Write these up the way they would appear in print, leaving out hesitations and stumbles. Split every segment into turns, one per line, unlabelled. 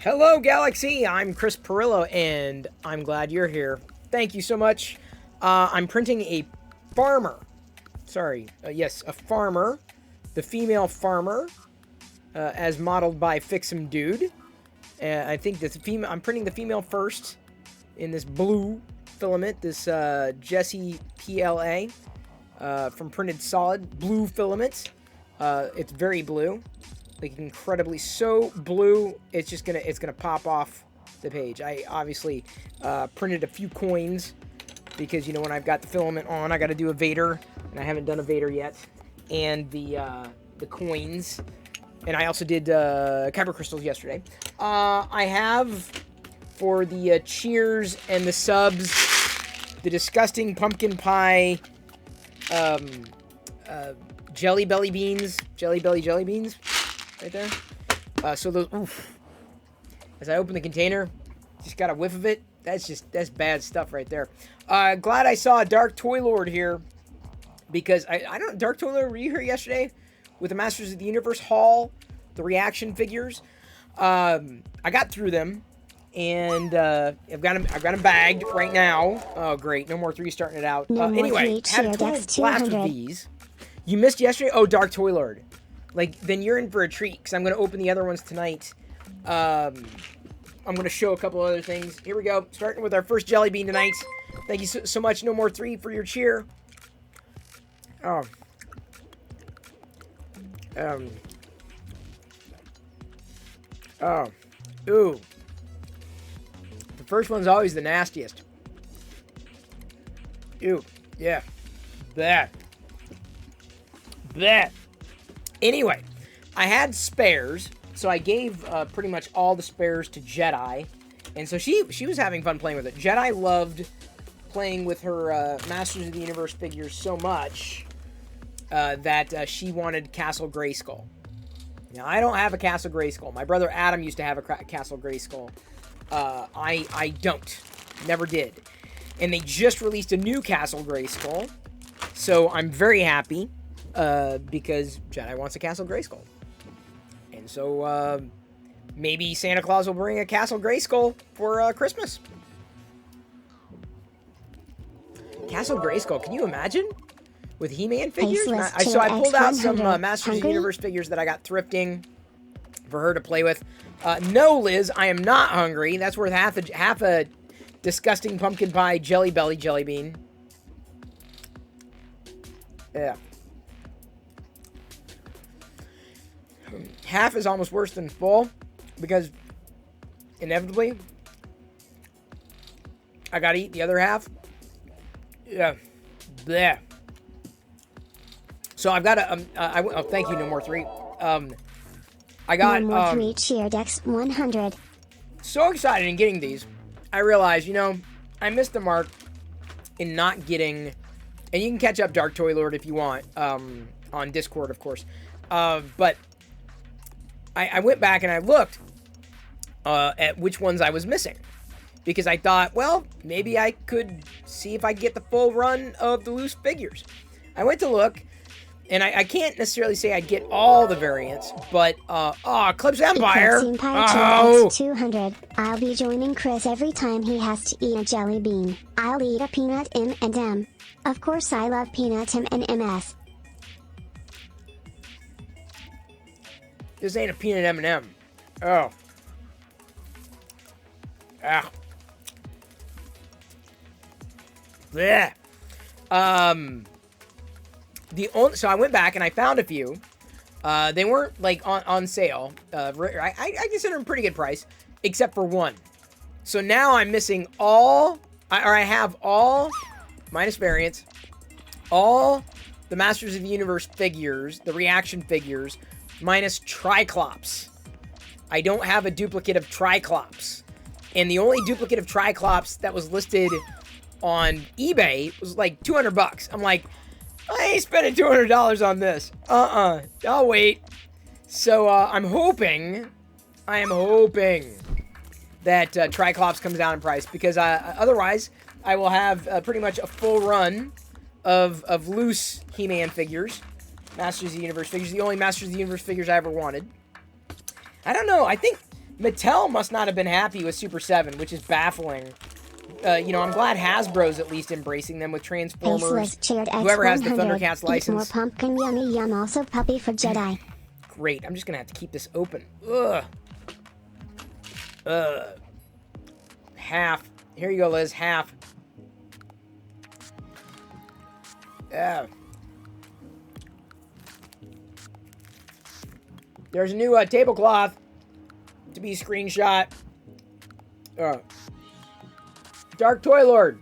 Hello, Galaxy! I'm Chris Perillo, and I'm glad you're here. Thank you so much. I'm printing a farmer. Yes, a farmer. The female farmer, as modeled by Fix'em Dude. I think this female. I'm printing the female first in this blue filament. This Jessie PLA from Printed Solid blue filament. It's very blue. Like incredibly so blue, it's gonna pop off the page. I obviously printed a few coins because when I've got the filament on, I got to do a Vader, and I haven't done a Vader yet, and the coins, and I also did Kyber crystals yesterday. I have for the cheers and the subs, the disgusting pumpkin pie, jelly belly beans, jelly beans. Right there. So those, oof. As I open the container, just got a whiff of it. That's bad stuff right there. Glad I saw a Dark Toy Lord here, because I don't, Dark Toy Lord, were you here yesterday with the Masters of the Universe haul, the reaction figures? I got through them, and I've got them bagged right now. Oh great, no more 3 starting it out. Anyway, had a total blast with these. You missed yesterday? Oh, Dark Toy Lord. Like, then you're in for a treat, because I'm going to open the other ones tonight. I'm going to show a couple other things. Here we go. Starting with our first jelly bean tonight. Thank you so much, No More 3, for your cheer. Oh. Oh. Ooh. The first one's always the nastiest. Ew. Yeah. That. Anyway, I had spares, so I gave pretty much all the spares to Jedi, and so she was having fun playing with it. Jedi loved playing with her Masters of the Universe figures so much that she wanted Castle Grayskull. Now, I don't have a Castle Grayskull. My brother Adam used to have a Castle Grayskull. I don't. Never did. And they just released a new Castle Grayskull, so I'm very happy. Because Jedi wants a Castle Grayskull. And so, maybe Santa Claus will bring a Castle Grayskull for, Christmas. Castle Grayskull, can you imagine? With He-Man figures? So I pulled out some, Masters of the Universe figures that I got thrifting for her to play with. No, Liz, I am not hungry. That's worth half a disgusting pumpkin pie jelly bean. Yeah. Half is almost worse than full, because inevitably I gotta eat the other half. Yeah. Bleh. So I've got a, thank you, No More 3. I got,
No More 3 cheer decks 100.
So excited in getting these. I realized, I missed the mark in not getting, and you can catch up Dark Toy Lord if you want, on Discord, of course. But I went back and I looked at which ones I was missing, because I thought, well, maybe I could see if I get the full run of the loose figures. I went to look, and I can't necessarily say I'd get all the variants, but, Eclipse Empire!
Oh! 200. I'll be joining Chris every time he has to eat a jelly bean. I'll eat a peanut M&M. Of course I love peanut M&Ms.
This ain't a peanut M&M. Oh. Ah. Blech. So I went back and I found a few. They weren't like on sale. I consider them pretty good price, except for one. So now I'm missing I have all minus variants, all the Masters of the Universe figures, the reaction figures, minus Triclops. I don't have a duplicate of Triclops. And the only duplicate of Triclops that was listed on eBay was like $200. I'm like, I ain't spending $200 on this. I'll wait. So I'm hoping that Triclops comes down in price, because otherwise I will have pretty much a full run of loose He-Man figures. Masters of the Universe figures. The only Masters of the Universe figures I ever wanted. I don't know. I think Mattel must not have been happy with Super 7, which is baffling. You know, I'm glad Hasbro's at least embracing them with Transformers. Whoever has the Thundercats license.
Eat more pumpkin, yummy yum. Also puppy for Jedi.
Great. I'm just gonna have to keep this open. Half. Here you go, Liz. Half. Yeah. There's a new tablecloth to be screenshot. Dark Toy Lord.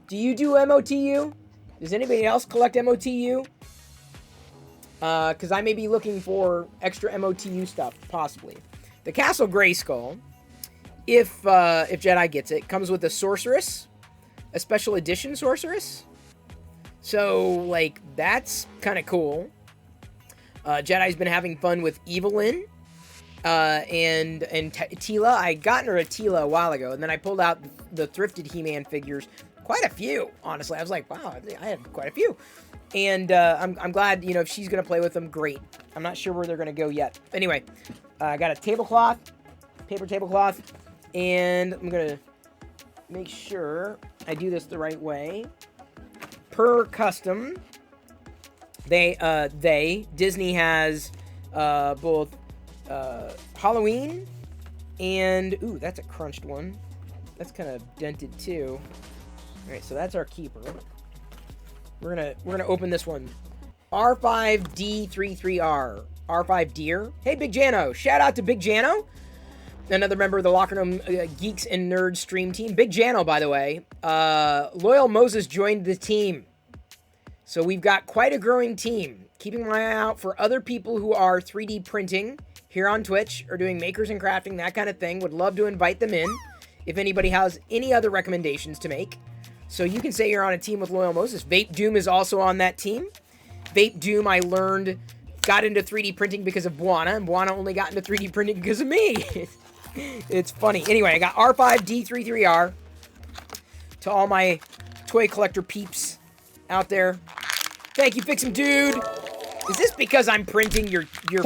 Do you do MOTU? Does anybody else collect MOTU? Because I may be looking for extra MOTU stuff, possibly. The Castle Grayskull, if Jedi gets it, comes with a Sorceress, a special edition Sorceress. So, like, that's kind of cool. Jedi's been having fun with Evelyn, and Tila. I gotten her a Tila a while ago, and then I pulled out the thrifted He-Man figures. Quite a few, honestly. I was like, wow, I had quite a few. And I'm glad, you know, if she's going to play with them, great. I'm not sure where they're going to go yet. Anyway, I got a tablecloth, paper tablecloth, and I'm going to make sure I do this the right way. Per custom, Disney has both Halloween and, ooh, that's a crunched one. That's kind of dented too. All right, so that's our keeper. We're gonna open this one. R5D33R. R5 Deer. Hey, Big Jano. Shout out to Big Jano. Another member of the Locker Room Geeks and Nerds stream team. Big Jano, by the way. Loyal Moses joined the team. So we've got quite a growing team. Keeping my eye out for other people who are 3D printing here on Twitch or doing makers and crafting, that kind of thing. Would love to invite them in if anybody has any other recommendations to make. So you can say you're on a team with Loyal Moses. Vape Doom is also on that team. Vape Doom, I learned, got into 3D printing because of Buana, and Buana only got into 3D printing because of me. It's funny. Anyway, I got R5D33R to all my toy collector peeps out there. Thank you, Fix 'em Dude. Is this because I'm printing your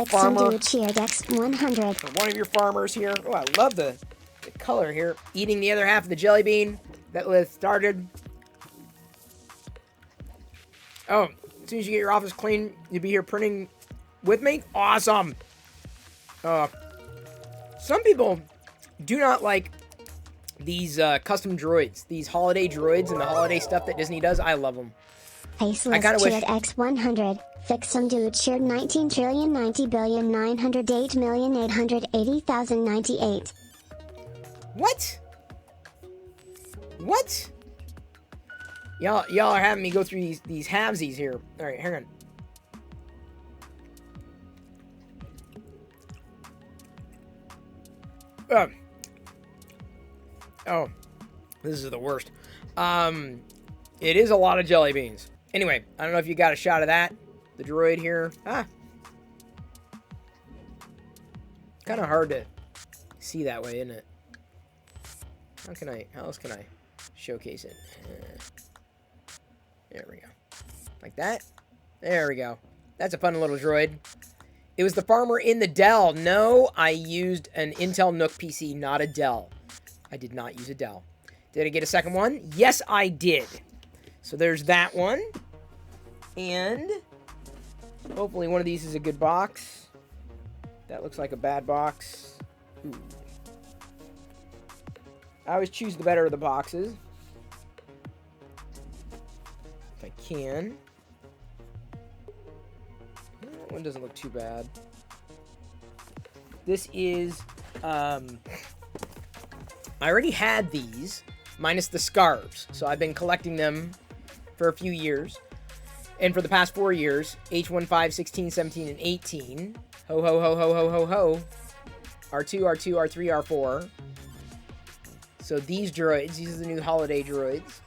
farmer?
Dude cheered X100.
For one of your farmers here. Oh, I love the color here. Eating the other half of the jelly bean that was started. Oh, as soon as you get your office clean, you'll be here printing with me? Awesome. Some people do not like these custom droids, these holiday droids and the holiday stuff that Disney does. I love them.
Faceless cheered X100. Fix some dude cheered 19,90,908,880,098.
What? What? Y'all are having me go through these halvesies here. All right, hang on. Oh, this is the worst. It is a lot of jelly beans. Anyway, I don't know if you got a shot of that. The droid here. Kind of hard to see that way, isn't it? How else can I showcase it? There we go. Like that? There we go. That's a fun little droid. It was the farmer in the Dell. No, I used an Intel Nook PC, not a Dell. I did not use a Dell. Did I get a second one? Yes, I did. So there's that one. And hopefully one of these is a good box. That looks like a bad box. Ooh. I always choose the better of the boxes. If I can. That one doesn't look too bad. This is, I already had these, minus the scarves. So I've been collecting them for a few years. And for the past 4 years, H15, 16, 17, and 18. Ho, ho, ho, ho, ho, ho, ho. R2, R2, R3, R4. So these droids, these are the new holiday droids.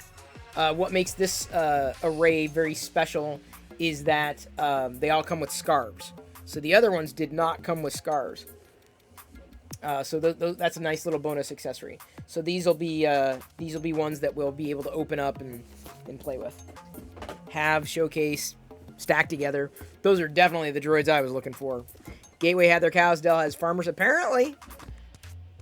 What makes this array very special is that they all come with scarves. So the other ones did not come with scarves. So that's a nice little bonus accessory. So these will be ones that we'll be able to open up and play with. Have, showcase, stack together. Those are definitely the droids I was looking for. Gateway had their cows. Dell has farmers. Apparently,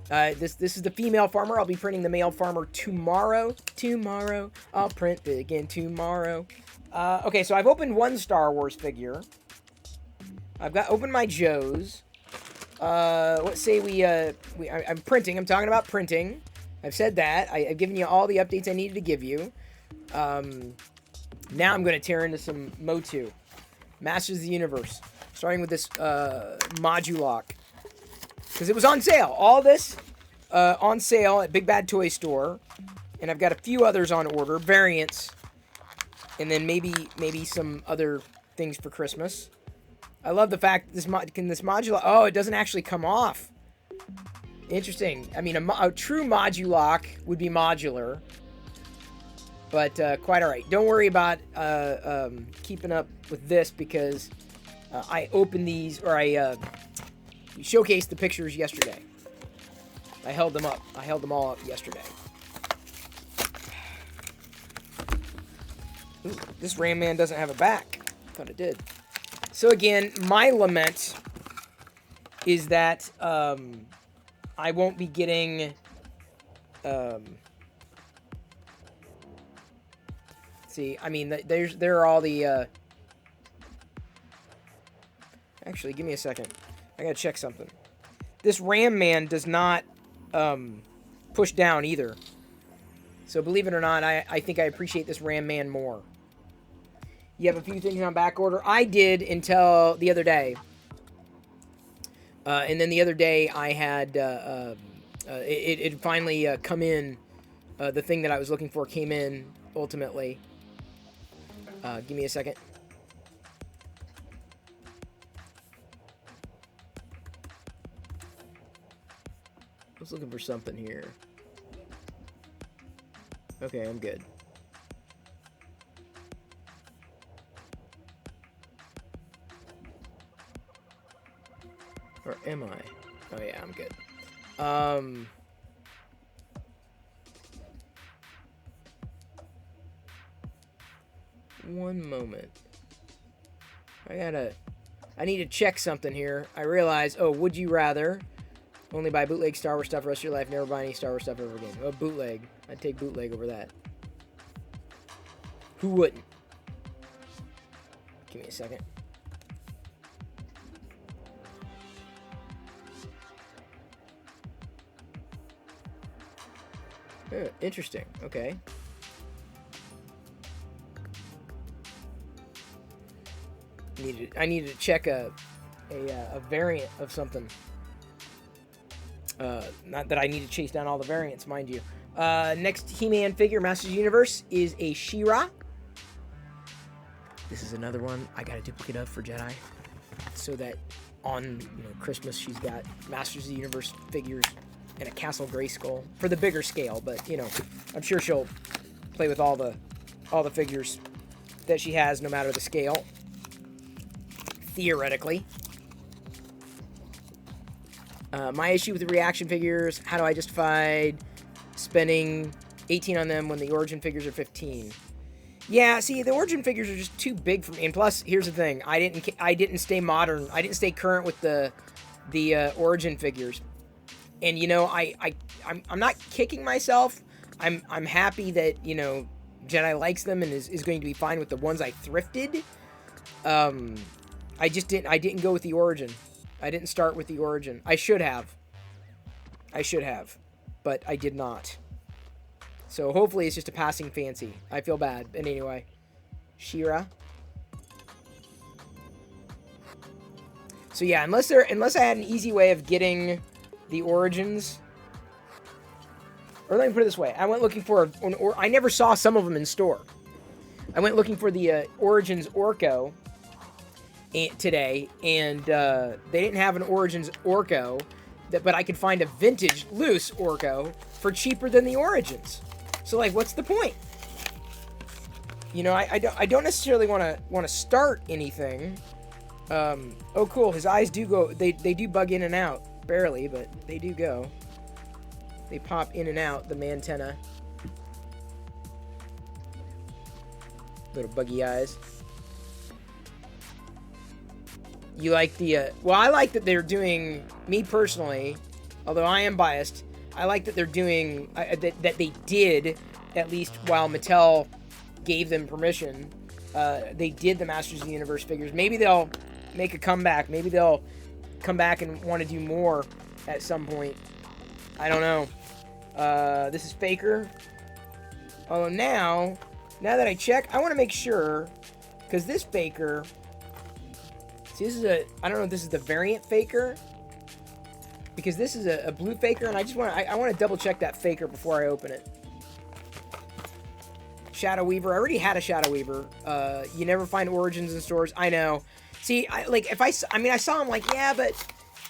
this is the female farmer. I'll be printing the male farmer tomorrow. Tomorrow. I'll print again tomorrow. Okay, so I've opened one Star Wars figure. I've got opened my Joes. Let's say I'm printing. I'm talking about printing. I've said that. I've given you all the updates I needed to give you. Now I'm going to tear into some Motu. Masters of the Universe. Starting with this Modulock. Because it was on sale. All this on sale at Big Bad Toy Store. And I've got a few others on order. Variants. And then maybe some other things for Christmas. I love the fact that this modular... Oh, it doesn't actually come off. Interesting. I mean, a true Modulock would be modular. But quite all right. Don't worry about keeping up with this because I opened these... Or I showcased the pictures yesterday. I held them up. I held them all up yesterday. Ooh, this Ram Man doesn't have a back. Thought it did. So again, my lament is that I won't be getting see, I mean, there are all the actually, give me a second. I gotta check something. This Ram Man does not push down either. So believe it or not, I think I appreciate this Ram Man more. You have a few things on back order. I did until the other day. And then the other day I had... it finally come in. The thing that I was looking for came in, ultimately. Give me a second. I was looking for something here. Okay, I'm good. Or am I? Oh yeah, I'm good. One moment. I need to check something here. I realize, oh, would you rather only buy bootleg Star Wars stuff the rest of your life, never buy any Star Wars stuff ever again? Oh, bootleg. I'd take bootleg over that. Who wouldn't? Give me a second. Oh, interesting. Okay. I needed to check a variant of something. Not that I need to chase down all the variants, mind you. Next He-Man figure, Masters of the Universe, is a She-Ra. This is another one I got a duplicate of for Jedi, so that on Christmas she's got Masters of the Universe figures and a Castle Grayskull for the bigger scale. But I'm sure she'll play with all the figures that she has, no matter the scale. Theoretically. My issue with the reaction figures: how do I justify spending $18 on them when the origin figures are $15? Yeah, see, the origin figures are just too big for me. And plus, here's the thing: I didn't stay modern. I didn't stay current with the origin figures. And I'm not kicking myself. I'm happy that Jedi likes them and is going to be fine with the ones I thrifted. I didn't go with the origin. I didn't start with the origin. I should have, but I did not. So hopefully it's just a passing fancy. I feel bad. And anyway, She-Ra. So yeah, unless I had an easy way of getting the origins, or let me put it this way: I went looking for I never saw some of them in store. I went looking for the Origins Orko today, and they didn't have an Origins Orko, but I could find a vintage loose Orko for cheaper than the Origins. So like, what's the point? I don't necessarily want to start anything. Oh cool, his eyes do go. They do bug in and out. Barely, but they do go. They pop in and out, the mantenna. Little buggy eyes. You like the, well, I like that they're doing, me personally, although I am biased, I like that they're doing, that they did, at least while Mattel gave them permission, they did the Masters of the Universe figures. Maybe they'll make a comeback. Maybe they'll come back and want to do more at some point. I don't know. This is Faker. Although now that I check, I want to make sure, because this Faker, see, this is I don't know if this is the variant Faker, because this is a blue Faker, and I want to double check that Faker before I open it. Shadow Weaver. I already had a Shadow Weaver. You never find Origins in stores. I know. See, I mean, I saw him like, yeah, but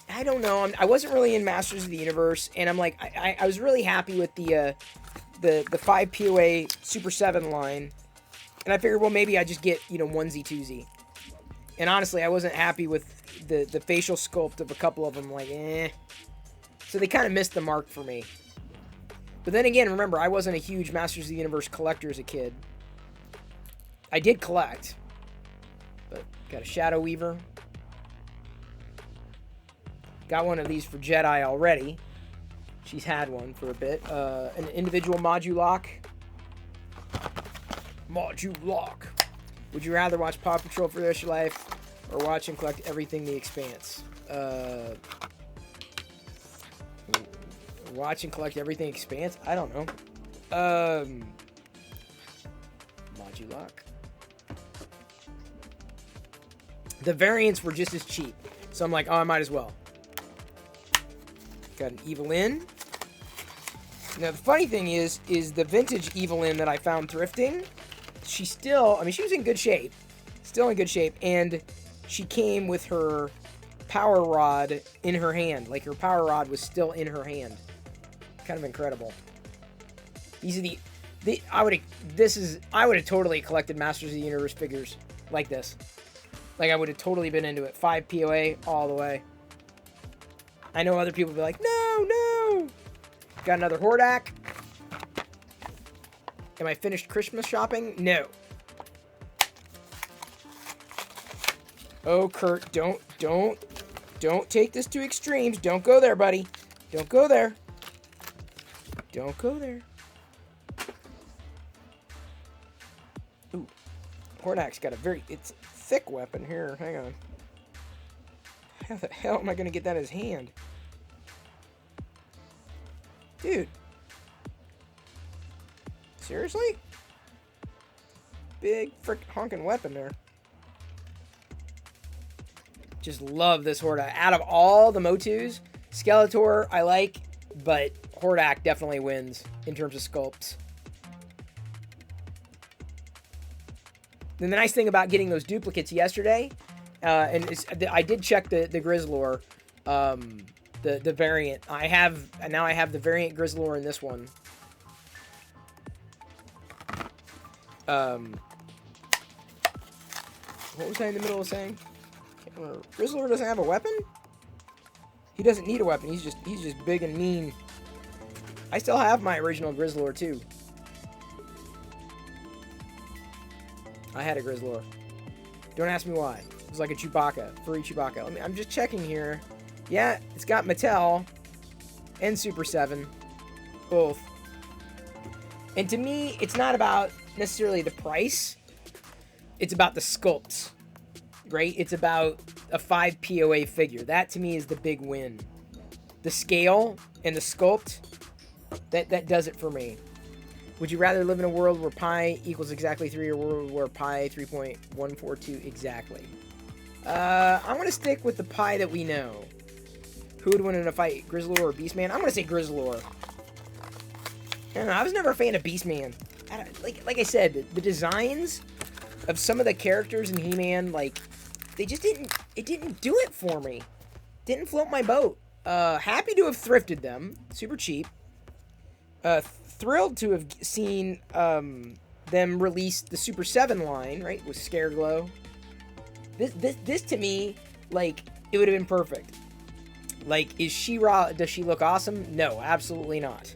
I don't know. I wasn't really in Masters of the Universe, and I'm like, I was really happy with the 5 POA Super 7 line, and I figured, well, maybe I just get, you know, onesie twosie. And honestly, I wasn't happy with the facial sculpt of a couple of them. Like, eh. So they kind of missed the mark for me. But then again, remember, I wasn't a huge Masters of the Universe collector as a kid. I did collect. But got a Shadow Weaver. Got one of these for Jedi already. She's had one for a bit. An individual Modulok. Modulok. Would you rather watch Paw Patrol for the rest of your life or watch and collect everything The Expanse? Watch and collect everything Expanse? I don't know. Modulok. The variants were just as cheap. So I'm like, oh, I might as well. Got an Evelyn. Now, the funny thing is the vintage Evelyn that I found thrifting, she still, I mean, she was in good shape. Still in good shape. And she came with her power rod in her hand. Like, her power rod was still in her hand. Kind of incredible. These are I would have totally collected Masters of the Universe figures like this. Like, I would have totally been into it. 5 POA all the way. I know other people would be like, no! Got another Hordak. Am I finished Christmas shopping? No. Oh, Kurt, don't take this to extremes. Don't go there, buddy. Don't go there. Don't go there. Ooh. Hordak's got a it's thick weapon here. Hang on. How the hell am I going to get that in his hand? Dude. Seriously? Big frick honking weapon there. Just love this Hordak. Out of all the Motus, Skeletor I like, but Hordak definitely wins in terms of sculpts. Then the nice thing about getting those duplicates yesterday, I did check the Grizzlor, the variant. Now I have the variant Grizzlor in this one. What was I in the middle of saying? Grizzlor doesn't have a weapon? He doesn't need a weapon. He's just big and mean. I still have my original Grizzlor too. I had a Grizzlor. Don't ask me why. It was like a Chewbacca, furry Chewbacca. I'm just checking here. Yeah, it's got Mattel and Super 7, both. And to me, it's not about necessarily the price. It's about the sculpts, right? It's about a 5 POA figure. That to me is the big win. The scale and the sculpt, that does it for me. Would you rather live in a world where pi equals exactly 3 or a world where pi 3.142 exactly? I'm going to stick with the pi that we know. Who would win in a fight, Grizzlor or Beastman? I'm going to say Grizzlor. I don't know, I was never a fan of Beastman. Like I said, the designs of some of the characters in He-Man, like, they just didn't do it for me. Didn't float my boat. Happy to have thrifted them. Super cheap. Thrilled to have seen them release the Super 7 line, right, with Scareglow. This to me, like, it would have been perfect. Like, is She-Ra, does she look awesome? No, absolutely not.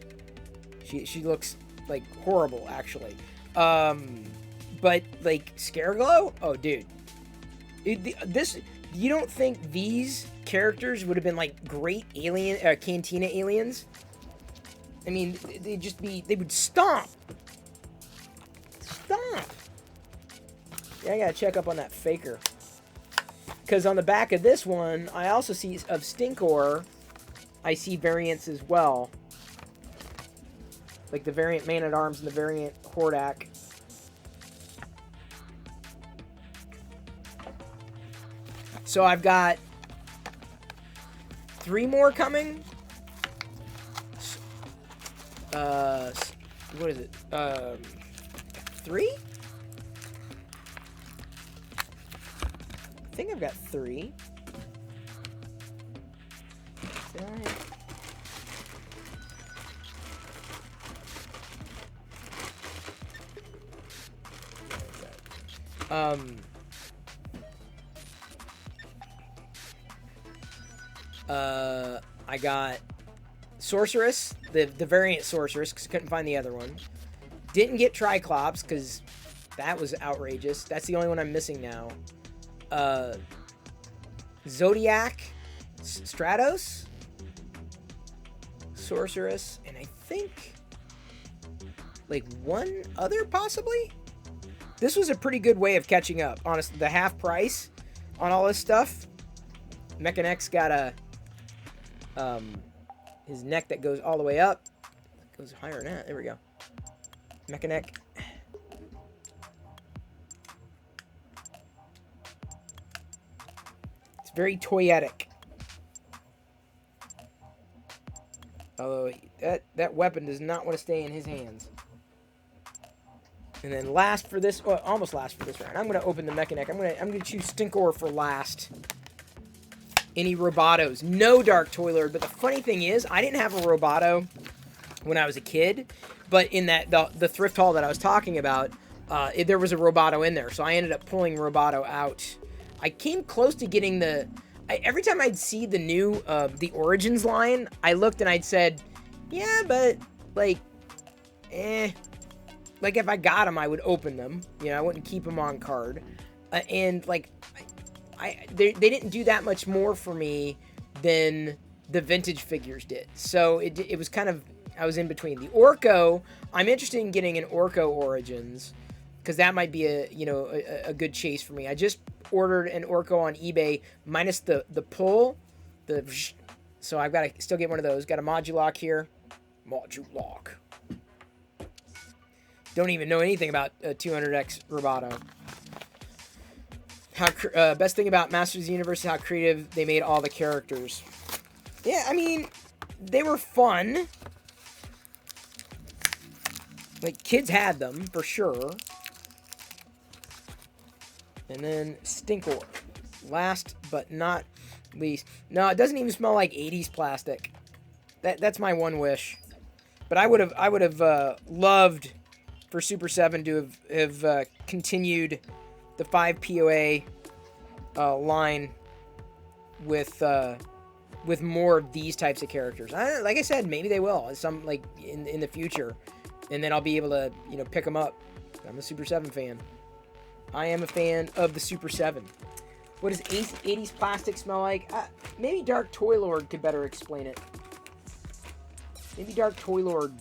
She looks, like, horrible, actually. But, like, Scareglow? Oh, dude. you don't think these characters would have been like great alien, Cantina aliens? I mean, they would stomp. Stomp. Yeah, I gotta check up on that faker. Because on the back of this one, I also see of Stinkor, I see variants as well. Like the variant Man-at-Arms and the variant Hordak. So I've got 3 more coming. What is it? 3? I think I've got 3. Did I got Sorceress, the variant Sorceress, because I couldn't find the other one. Didn't get Triclops, because that was outrageous. That's the only one I'm missing now. Zodiac, Stratos, Sorceress, and I think like one other possibly. This was a pretty good way of catching up. Honestly, the half price on all this stuff. Mechanek's got a his neck that goes all the way up. It goes higher than that. There we go. Mechanek. It's very toyetic. Although that weapon does not want to stay in his hands. And then last for this, well, almost last for this round, I'm gonna open the Mechanek. I'm gonna choose Stinkor for last. Any Robotos? No Dark Toilord. But the funny thing is, I didn't have a Roboto when I was a kid. But in that the thrift haul that I was talking about, there was a Roboto in there, so I ended up pulling Roboto out. I came close to getting the. Every time I'd see the new the Origins line, I looked and I'd said, yeah, but like, like if I got them, I would open them. You know, I wouldn't keep them on card, and like. They didn't do that much more for me than the vintage figures did. So it was kind of, I was in between. The Orko, I'm interested in getting an Orko Origins, because that might be a good chase for me. I just ordered an Orko on eBay minus the pull, so I've got to still get one of those. Got a Modulok here. Modulok. Don't even know anything about 200X Roboto. Best thing about Masters of the Universe is how creative they made all the characters. Yeah, I mean, they were fun. Like, kids had them, for sure. And then Stinkor. Last but not least. No, it doesn't even smell like 80s plastic. That's my one wish. But I would have loved for Super 7 to have continued the 5 POA line with more of these types of characters. Like I said, maybe they will some like in the future, and then I'll be able to pick them up. I'm a Super 7 fan. I am a fan of the Super 7. What does 80s plastic smell like? Maybe Dark Toilord could better explain it. Maybe Dark Toilord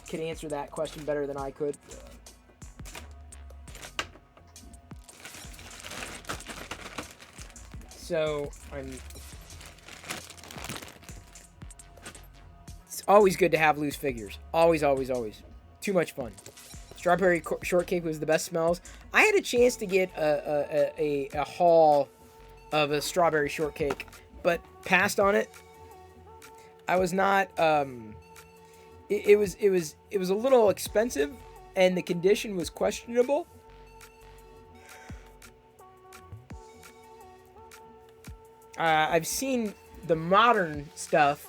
could answer that question better than I could. So, it's always good to have loose figures. Always, always, always. Too much fun. Strawberry shortcake was the best smells. I had a chance to get a haul of a strawberry shortcake, but passed on it. I was not. It was a little expensive, and the condition was questionable. I've seen the modern stuff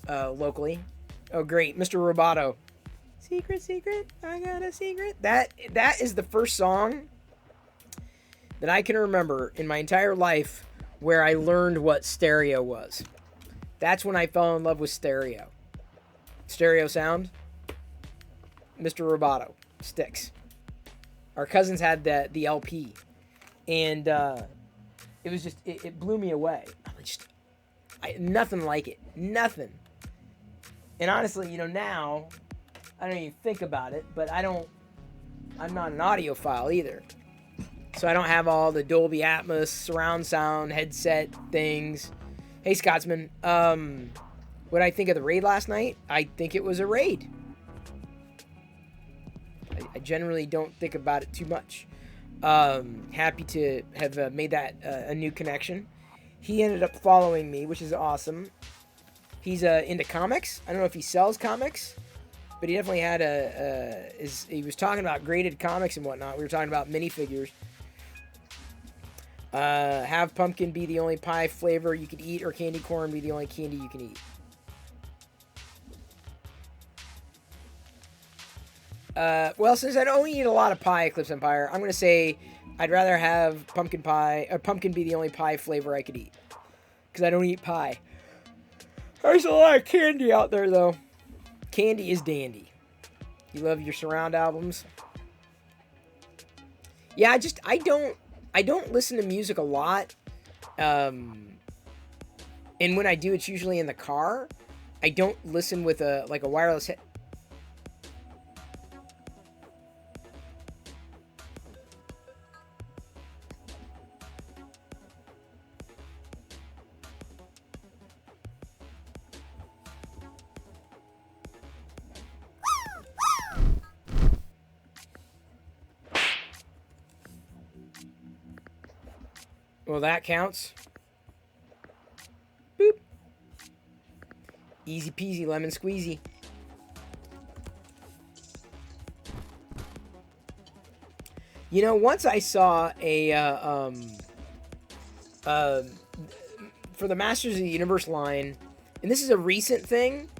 locally. Oh, great. Mr. Roboto. Secret, secret, I got a secret. That is the first song that I can remember in my entire life where I learned what stereo was. That's when I fell in love with stereo. Stereo sound. Mr. Roboto. Sticks. Our cousins had the LP. And it was just, it blew me away. Nothing like it. Nothing. And honestly, now, I don't even think about it, but I'm not an audiophile either. So I don't have all the Dolby Atmos, surround sound, headset things. Hey, Scotsman. What I think of the raid last night? I think it was a raid. I generally don't think about it too much. Happy to have made that a new connection. He ended up following me, which is awesome. He's into comics. I don't know if he sells comics, but he definitely had he was talking about graded comics and whatnot. We were talking about minifigures. Have pumpkin be the only pie flavor you could eat, or candy corn be the only candy you can eat. Well, since I don't eat a lot of pie, Eclipse Empire, I'm going to say I'd rather have pumpkin pie, or pumpkin be the only pie flavor I could eat. Because I don't eat pie. There's a lot of candy out there, though. Candy is dandy. You love your surround albums? Yeah, I don't listen to music a lot. And when I do, it's usually in the car. I don't listen with a wireless head. Well, that counts. Boop. Easy peasy, lemon squeezy. Once I saw for the Masters of the Universe line, and this is a recent thing.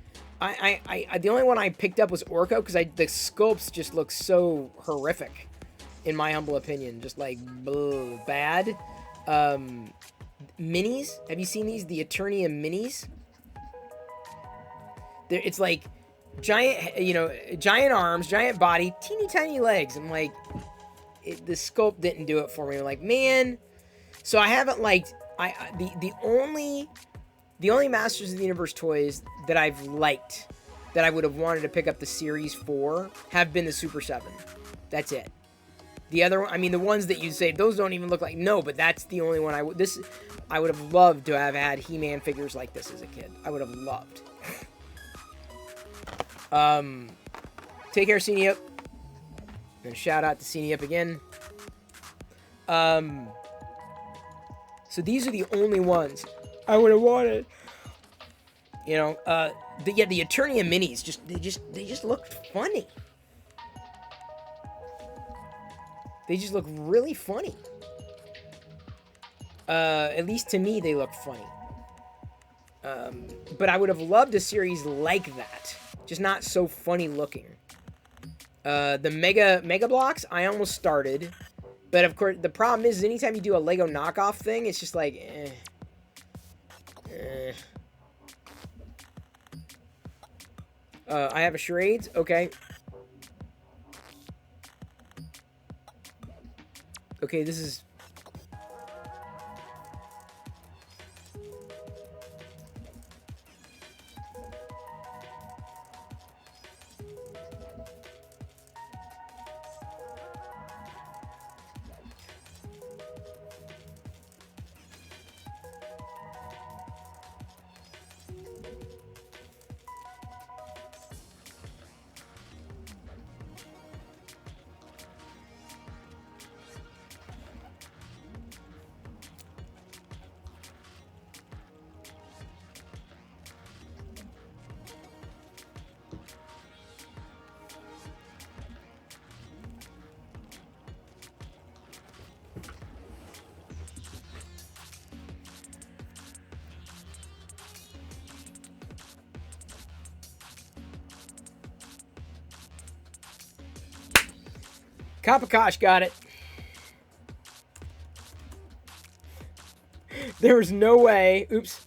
The only one I picked up was Orko because the sculpts just look so horrific, in my humble opinion, just like bad. Minis. Have you seen these? The Eternium minis. It's like giant, giant arms, giant body, teeny tiny legs. I'm like, the sculpt didn't do it for me. I'm like, man. So I haven't liked. The only Masters of the Universe toys that I've liked, that I would have wanted to pick up the series for, have been the Super 7. That's it. The other, the ones that you say, those don't even look like, no, but that's the only one I would have loved to have had He-Man figures like this as a kid. I would have loved. Take care, Ceniup. And shout out to Ceniup again. So these are the only ones I would have wanted. The Eternium minis, they just looked funny. They just look really funny. At least to me, they look funny. But I would have loved a series like that. Just not so funny looking. The Mega Blocks, I almost started. But of course, the problem is anytime you do a Lego knockoff thing, it's just like, I have a charades. Okay. Okay, this is... Kapakash got it. There was no way. Oops.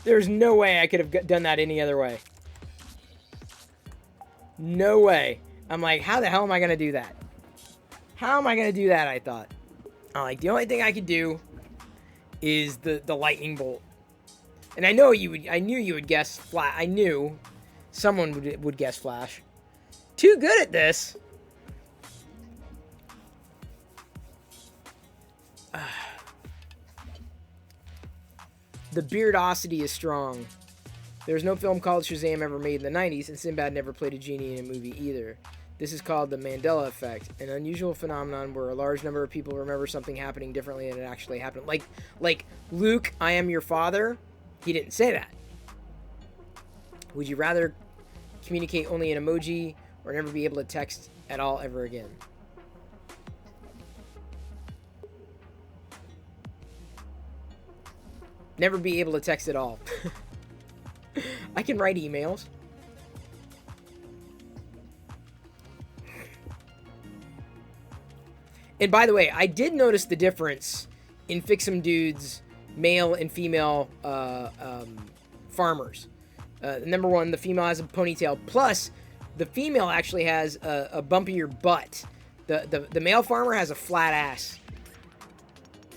There's no way I could have done that any other way. No way. I'm like, how the hell am I going to do that? How am I going to do that, I thought. I'm like, the only thing I could do is the lightning bolt. And I knew you would guess Flash. I knew someone would guess Flash. Too good at this. The beardosity is strong. There's no film called Shazam ever made in the 90s, and Sinbad never played a genie in a movie either. This is called the Mandela Effect, an unusual phenomenon where a large number of people remember something happening differently than it actually happened. Like Luke, I am your father. He didn't say that. Would you rather communicate only in emoji or never be able to text at all ever again? Never be able to text at all. I can write emails. And by the way, I did notice the difference in Fix'em Dude's male and female farmers. Number one, the female has a ponytail. Plus, the female actually has a bumpier butt. The male farmer has a flat ass.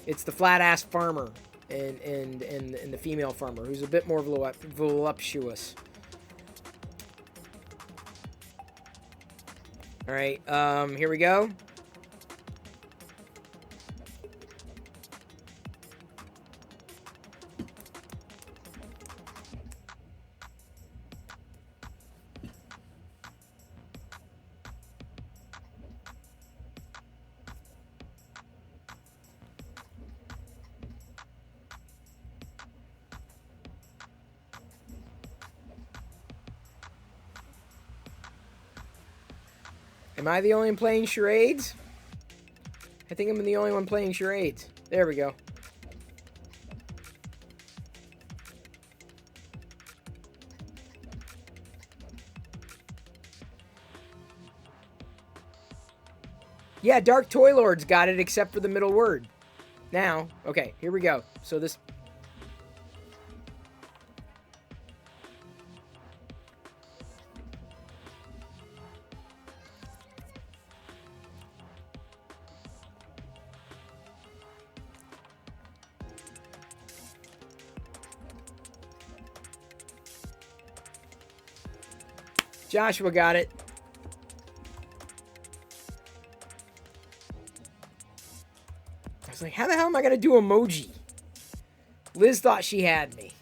It's the flat ass farmer. And the female farmer, who's a bit more voluptuous. All right, here we go. Am I the only one playing charades? I think I'm the only one playing charades. There we go. Yeah, Dark Toy Lords got it except for the middle word. Now, okay, here we go. So this... Joshua got it. I was like, how the hell am I going to do emoji? Liz thought she had me.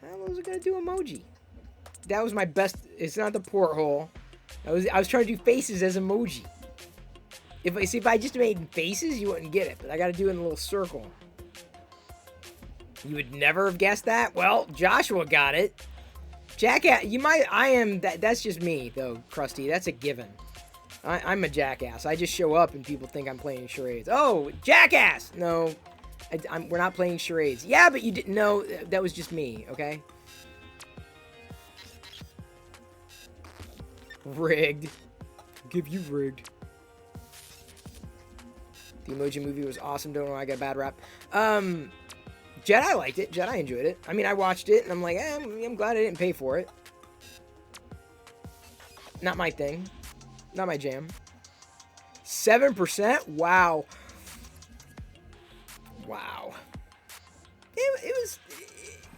How was I going to do emoji? That was my best. It's not the porthole. I was trying to do faces as emoji. If I just made faces, you wouldn't get it. But I got to do it in a little circle. You would never have guessed that? Well, Joshua got it. Jackass, that's just me, though, Krusty. That's a given. I'm a jackass. I just show up and people think I'm playing charades. Oh, jackass! No, we're not playing charades. Yeah, but you didn't know. That was just me, okay? Rigged. I'll give you rigged. The Emoji Movie was awesome. Don't know why I got a bad rap. Jedi liked it. Jedi enjoyed it. I mean, I watched it, and I'm like, I'm glad I didn't pay for it. Not my thing. Not my jam. 7%? Wow. Wow. It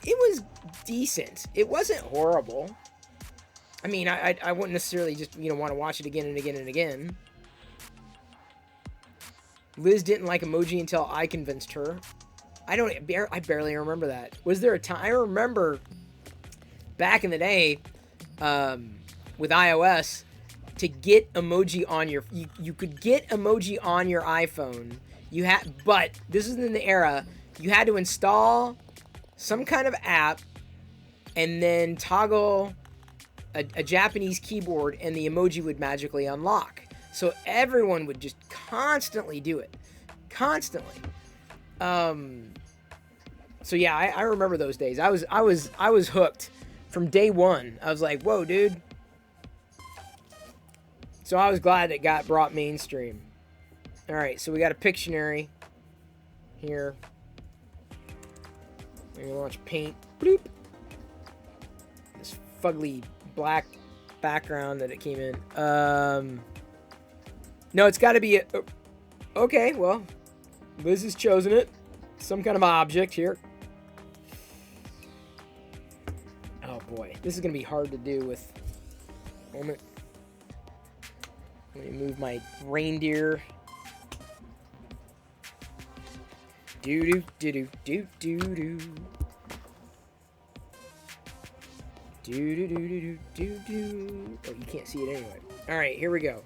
was decent. It wasn't horrible. I mean, I wouldn't necessarily just, want to watch it again and again and again. Liz didn't like emoji until I convinced her. I barely remember that. Was there a time? I remember back in the day with iOS to get emoji on your... You could get emoji on your iPhone. But this is in the era. You had to install some kind of app and then toggle a Japanese keyboard and the emoji would magically unlock. So everyone would just constantly do it. Constantly. So yeah, I remember those days. I was hooked from day one. I was like, whoa, dude. So I was glad it got brought mainstream. All right, so we got a Pictionary here. We're gonna launch paint. Bloop. This fugly black background that it came in. No, it's got to be a... Okay, well, Liz has chosen it. some kind of object here. Oh boy, this is gonna be hard to do with. Moment. Let me move my reindeer. Do do do do do do do. Do do do do do do. Oh, you can't see it anyway. All right, here we go.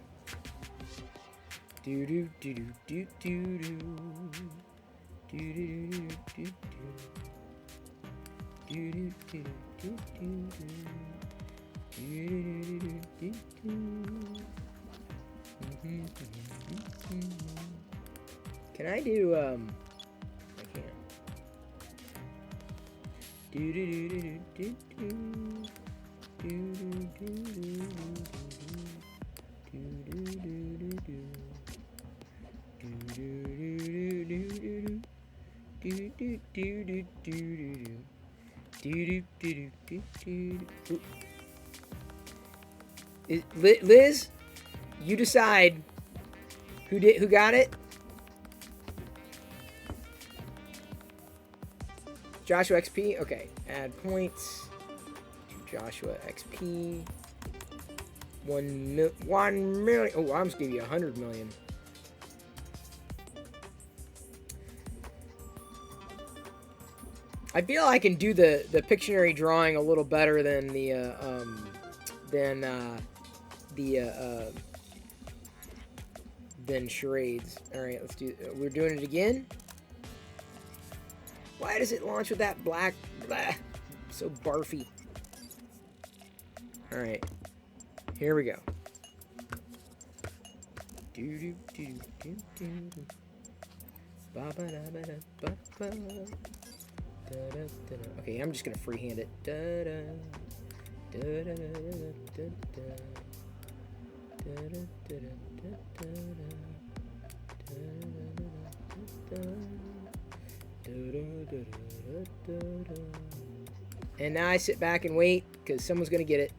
Do do do do do do do. Do do do do do. Do do do do do do. Can I do I can't. Do do do do do do. Do do do do do do do do do do. Liz, you decide who got it. Joshua XP. Okay, add points to Joshua XP. 1 million. Oh, I'm just giving you 100 million. I feel I can do the Pictionary drawing a little better than than charades. All right, let's do. We're doing it again. Why does it launch with that black? Blah, so barfy. All right, here we go. Do do do do do. Ba ba da ba da ba ba. Okay, I'm just gonna freehand it. And now I sit back and wait because someone's gonna get it.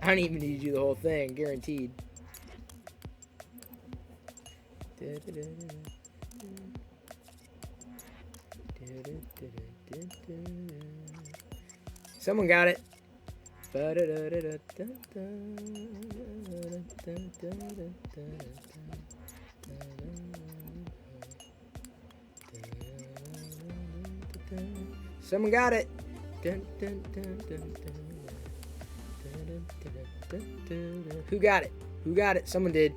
I don't even need to do the whole thing, guaranteed. Someone got it. Someone got it. Who got it? Who got it? Someone did.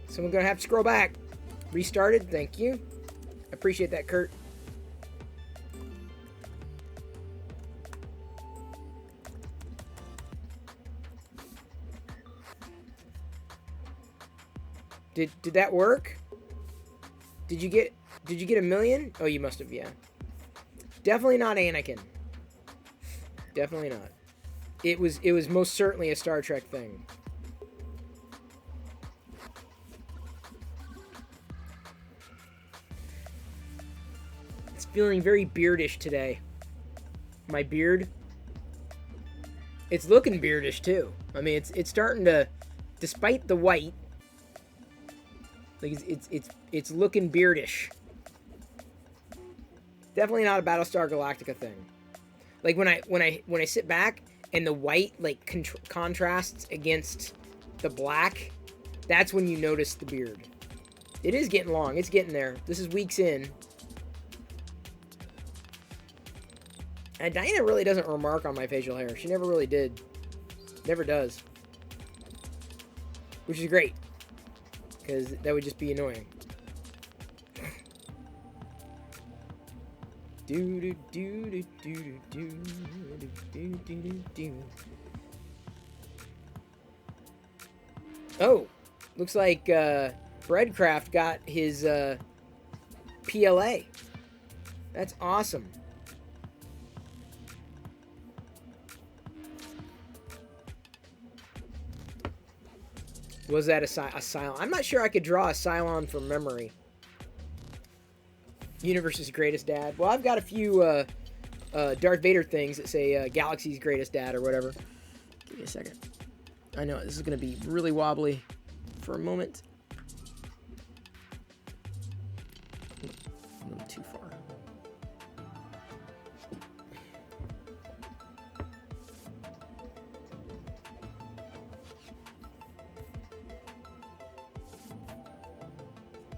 Someone's gonna have to scroll back. Restarted. Thank you. Appreciate that, Kurt. Did that work? Did you get a million? Oh, you must have, yeah. Definitely not Anakin. Definitely not. It was most certainly a Star Trek thing. It's feeling very beardish today. My beard. It's looking beardish too. I mean, it's starting to, despite the white, like it's looking beardish. Definitely not a Battlestar Galactica thing. Like when I sit back and the white like contrasts against the black, that's when you notice the beard. It is getting long. It's getting there. This is weeks in. And Diana really doesn't remark on my facial hair. She never really did. Never does. Which is great. Because that would just be annoying. Oh, looks like Breadcraft got his PLA. That's awesome. Was that a Cylon? I'm not sure I could draw a Cylon from memory. Universe's greatest dad. Well, I've got a few Darth Vader things that say Galaxy's greatest dad or whatever. Give me a second. I know this is going to be really wobbly for a moment. too far.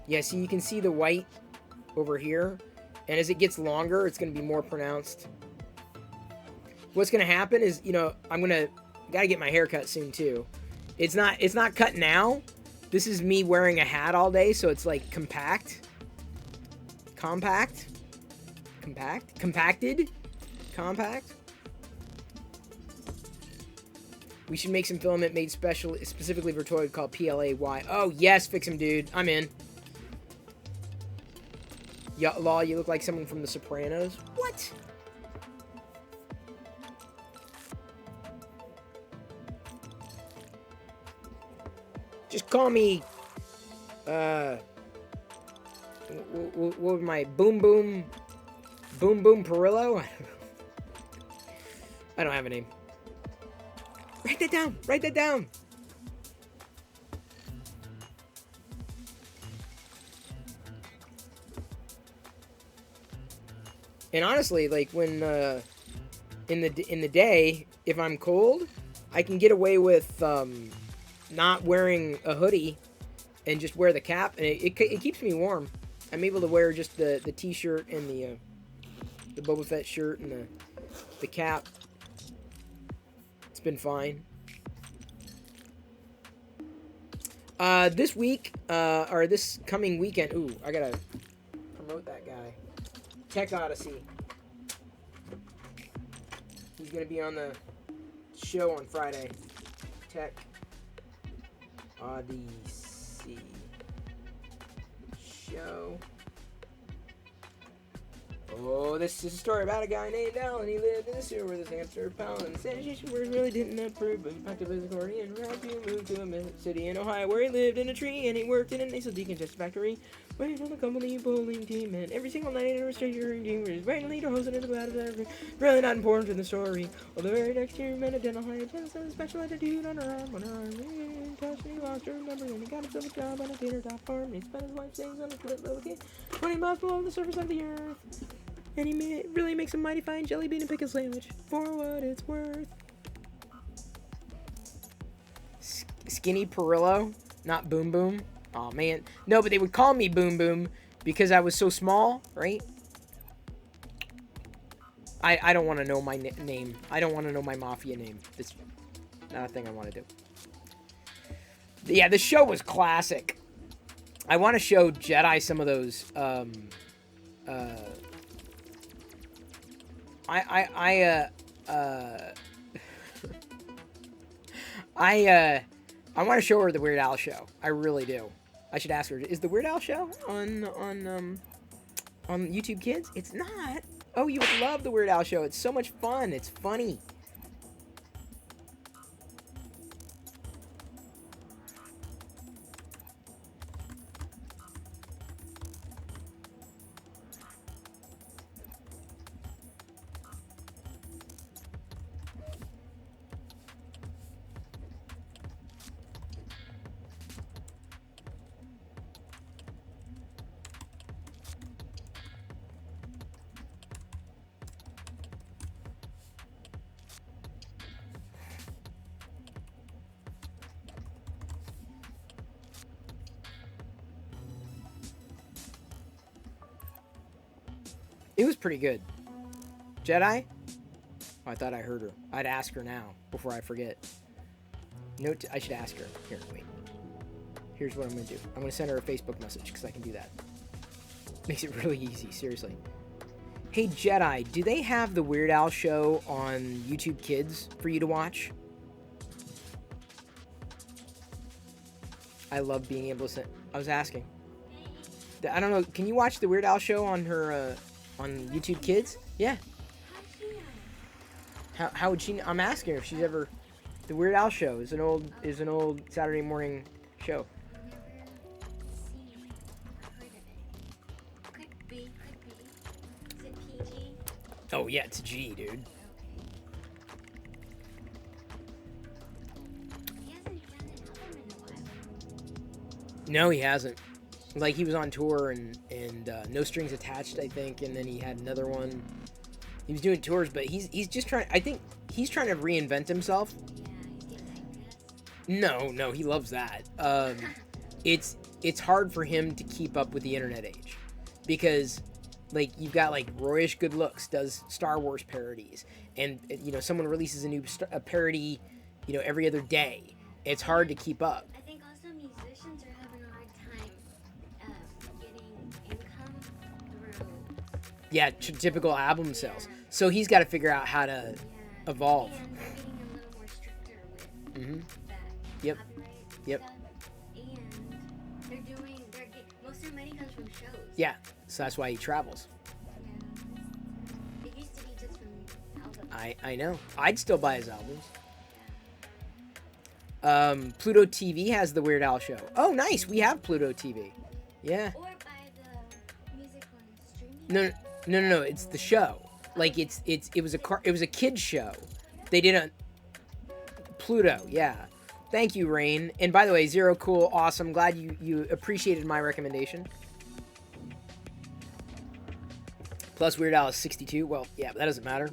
Yeah, see, you can see the white over here. And as it gets longer, it's going to be more pronounced. What's going to happen is, you know, gotta get my hair cut soon too. It's not cut now. This is me wearing a hat all day, so it's like compacted. We should make some filament made specifically for toy called PLAY. Oh yes, fix him, dude. I'm in. Yeah, Law, you look like someone from The Sopranos. What? Just call me, what was my Boom Perillo? I don't have a name. Write that down. Write that down. And honestly, like when in the day, if I'm cold, I can get away with not wearing a hoodie and just wear the cap, and it keeps me warm. I'm able to wear just the t-shirt and the Boba Fett shirt and the cap. It's been fine. This week, or this coming weekend, ooh, I gotta promote that guy. Tech Odyssey. He's gonna be on the show on Friday. Tech Odyssey show. Oh, this is a story about a guy named Alan. He lived in a sewer with his hamster pal, and the sanitation workers really didn't approve, but he packed up his accordion and moved to a city in Ohio where he lived in a tree, and he worked in a nasal decongestant factory, waiting on the company bowling team, and every single night in a restricted team was writing leader hosing it about it. Really not important to the story. Well, the very next year, he met a dental hygienist and a special attitude on her arm. On her arm, he touched and he lost her number, and he got himself a job on a theater top farm, and he spent his life savings on a split little kid 20 miles below the surface of the earth. And he really makes a mighty fine jelly bean and pickle sandwich for what it's worth. Skinny Perillo, not Boom Boom. Oh man, no, but they would call me Boom Boom because I was so small, right? I don't want to know my name. I don't want to know my mafia name. It's not a thing I want to do. Yeah, the show was classic. I want to show Jedi some of those. I want to show her the Weird Al show. I really do. I should ask her. Is the Weird Al show on YouTube Kids? It's not. Oh, you would love the Weird Al show. It's so much fun. It's funny. It was pretty good. Jedi? Oh, I thought I heard her. I'd ask her now, before I forget. Note, I should ask her. Here, wait. Here's what I'm going to do. I'm going to send her a Facebook message, because I can do that. Makes it really easy, seriously. Hey, Jedi, do they have the Weird Al show on YouTube Kids for you to watch? I love being able to send... I was asking. I don't know, can you watch the Weird Al show on her... on YouTube Kids? Yeah. How would she? I'm asking her if she's ever. The Weird Al show is an old Saturday morning show. Oh yeah, it's G, dude. No, he hasn't. Like, he was on tour and No Strings Attached, I think, and then he had another one. He was doing tours, but he's just trying... I think he's trying to reinvent himself. No, he loves that. It's hard for him to keep up with the internet age. Because, like, you've got, like, Royish Good Looks does Star Wars parodies. And, you know, someone releases a parody, you know, every other day. It's hard to keep up.
I think also musicians are having a hard time getting income through...
Yeah, typical album sales. So he's got to figure out how to evolve.
And they're getting a little more stricter with that
Yep.
copyright
Yep.
stuff. And most of their money comes from shows.
Yeah, so that's why he travels.
Yeah. It used to be just from albums.
I know. I'd still buy his albums. Pluto TV has the Weird Al show. Oh, nice. We have Pluto TV. Yeah.
Or by the music on streaming.
No. It's the show. Like it was a kids show. They did a Pluto. Yeah. Thank you, Rain. And by the way, Zero Cool, awesome. Glad you appreciated my recommendation. Plus Weird Al is 62. Well, yeah, but that doesn't matter.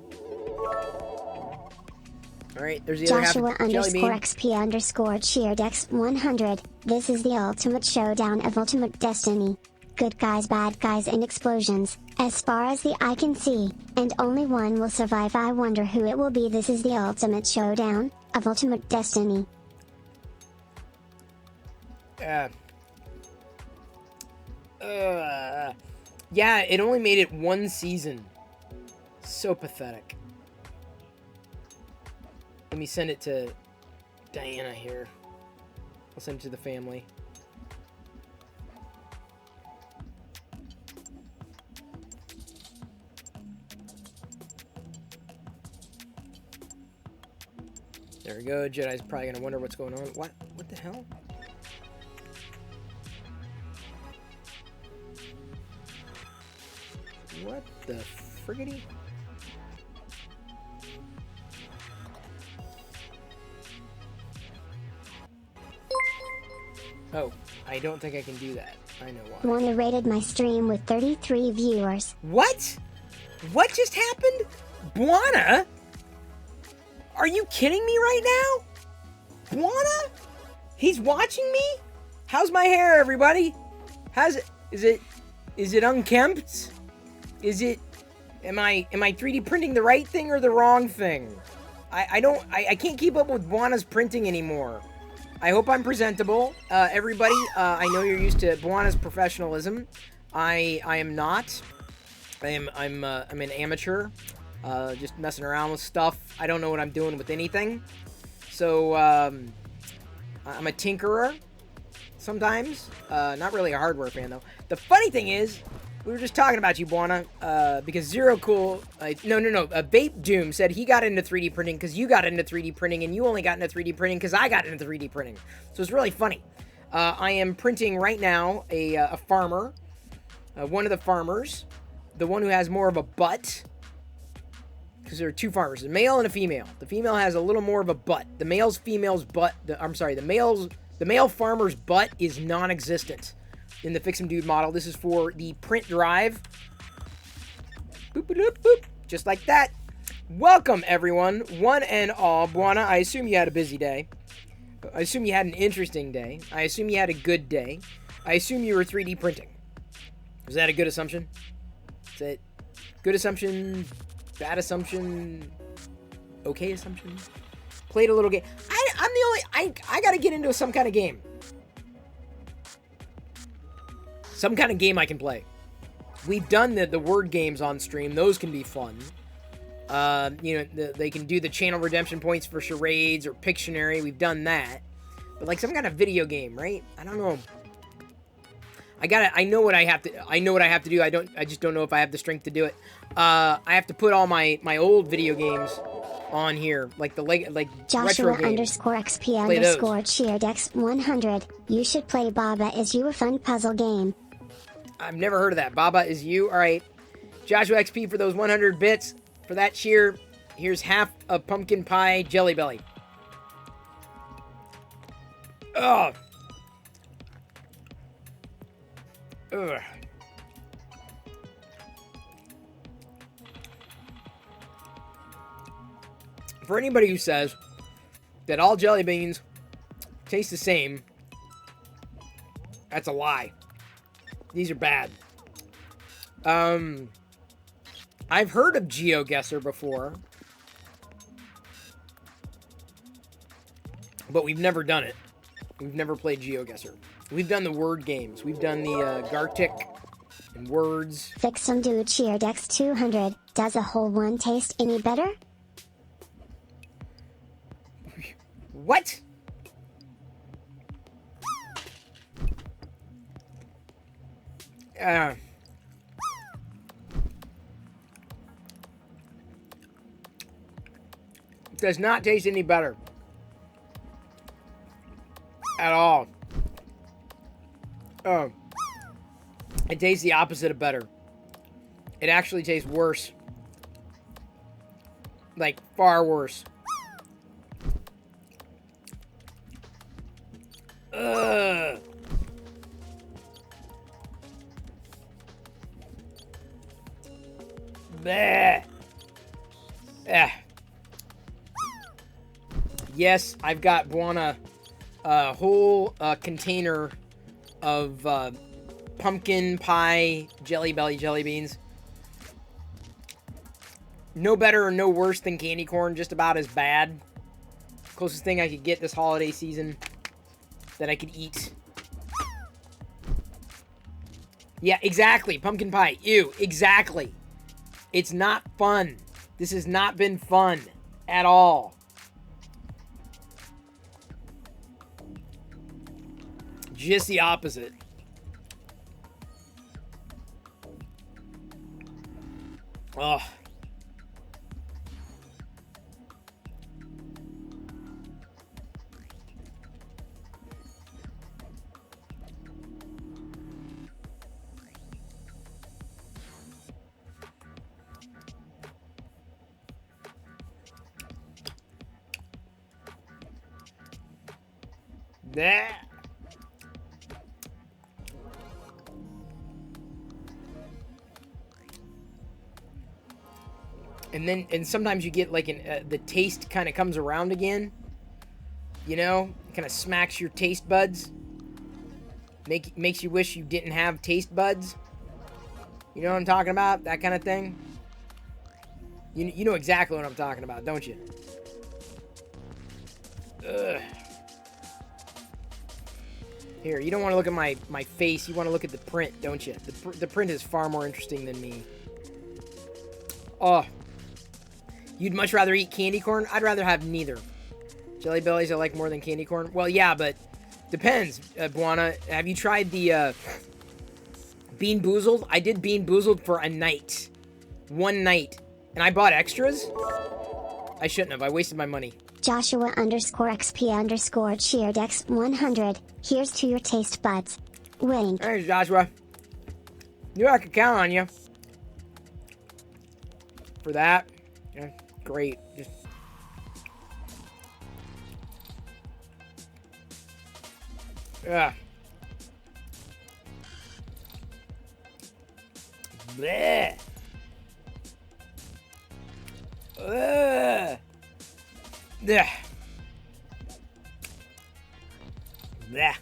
All right, there's the
Joshua
other half.
_XP_cheered 100. This is the ultimate showdown of ultimate destiny. Good guys, bad guys, and explosions, as far as the eye can see, and only one will survive. I wonder who it will be. This is the ultimate showdown of ultimate destiny.
Yeah, it only made it one season. So pathetic. Let me send it to Diana here. I'll send it to the family. There we go. Jedi's probably gonna wonder what's going on. What the hell? What the friggity? Oh, I don't think I can do that. I know why.
Warner rated my stream with 33 viewers.
What? What just happened? Buana? Are you kidding me right now? Buana? He's watching me? How's my hair, everybody? Is it unkempt? Am I 3D printing the right thing or the wrong thing? I can't keep up with Buana's printing anymore. I hope I'm presentable. Everybody, I know you're used to Buana's professionalism. I am not. I'm an amateur. Just messing around with stuff. I don't know what I'm doing with anything. So, I'm a tinkerer sometimes. Not really a hardware fan, though. The funny thing is, we were just talking about you, Buana, because Zero Cool, Vape Doom said he got into 3D printing because you got into 3D printing, and you only got into 3D printing because I got into 3D printing. So it's really funny. I am printing right now a farmer, one of the farmers, the one who has more of a butt, because there are two farmers, a male and a female. The female has a little more of a butt. The male farmer's butt is non-existent in the Fix 'em Dude model. This is for the print drive. Boop, boop, boop, boop. Just like that. Welcome, everyone, one and all. Buana, I assume you had a busy day. I assume you had an interesting day. I assume you had a good day. I assume you were 3D printing. Was that a good assumption? Is that good assumption? Bad assumption? Okay assumption? Played a little game. I gotta get into some kind of game. Some kind of game I can play. We've done the word games on stream. Those can be fun. They can do the channel redemption points for charades or Pictionary. We've done that. But like some kind of video game, right? I don't know. I know what I have to do. I just don't know if I have the strength to do it. I have to put all my old video games on here, like
Joshua
retro games.
_XP_cheered X100. You should play Baba Is You, a fun puzzle game.
I've never heard of that. Baba Is You. All right. Joshua XP for those 100 bits. For that cheer, here's half a pumpkin pie Jelly Belly. Ugh. Ugh. For anybody who says that all jelly beans taste the same, that's a lie. These are bad. I've heard of GeoGuessr before, but we've never done it. We've never played GeoGuessr. We've done the word games. We've done the Gartic and words.
Fix some dude cheer Dex 200. Does a whole one taste any better?
What? Does not taste any better. At all. Oh. It tastes the opposite of better. It actually tastes worse. Like, far worse. Ugh. Bleh. Yes, I've got Buona a whole container of pumpkin pie Jelly Belly jelly beans. No better or no worse than candy corn, just about as bad. Closest thing I could get this holiday season that I could eat. Yeah, exactly. Pumpkin pie. Ew, exactly. It's not fun. This has not been fun at all. Just the opposite. Ugh. Nah. And sometimes you get like the taste kind of comes around again. You know, kind of smacks your taste buds. Makes you wish you didn't have taste buds. You know what I'm talking about? That kind of thing. You know exactly what I'm talking about, don't you? Ugh. Here, you don't want to look at my face. You want to look at the print, don't you? The print is far more interesting than me. Oh. You'd much rather eat candy corn? I'd rather have neither. Jelly Bellies I like more than candy corn? Well, yeah, but depends, Buona. Have you tried the Bean Boozled? I did Bean Boozled for a night. One night. And I bought extras? I shouldn't have. I wasted my money.
Joshua _XP_ cheer Dex 100. Here's to your taste buds. Wink.
Thanks, Joshua. Knew I could count on you. For that. Yeah, great. Just... Yeah. Bleh. Ugh. Bleh. Bleh.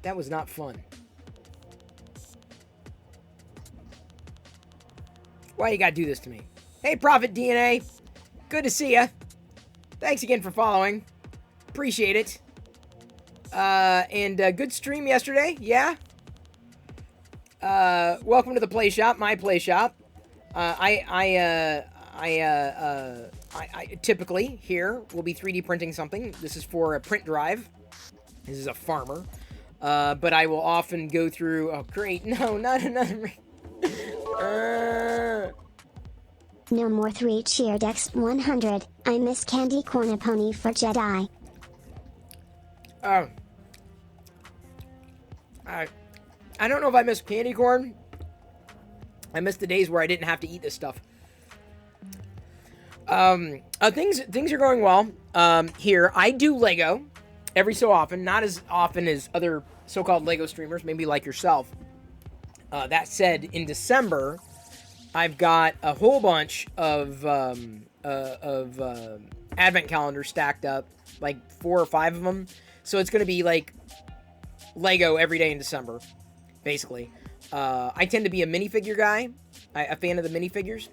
That was not fun. Why you gotta do this to me? Hey, Prophet DNA. Good to see ya. Thanks again for following. Appreciate it. And good stream yesterday. Yeah. Welcome to the play shop, my play shop. I typically here will be 3D printing something. This is for a print drive. This is a farmer. But I will often go through. Oh, great! No, not another.
No more 3 cheer Dex 100. I miss candy corn a pony for Jedi.
Oh. I don't know if I miss candy corn. I miss the days where I didn't have to eat this stuff. Things are going well. Here I do Lego every so often, not as often as other so-called Lego streamers, maybe like yourself. That said, in December, I've got a whole bunch of advent calendars stacked up, like 4 or 5 of them. So it's going to be like Lego every day in December, basically. I tend to be a minifigure guy, a fan of the minifigures,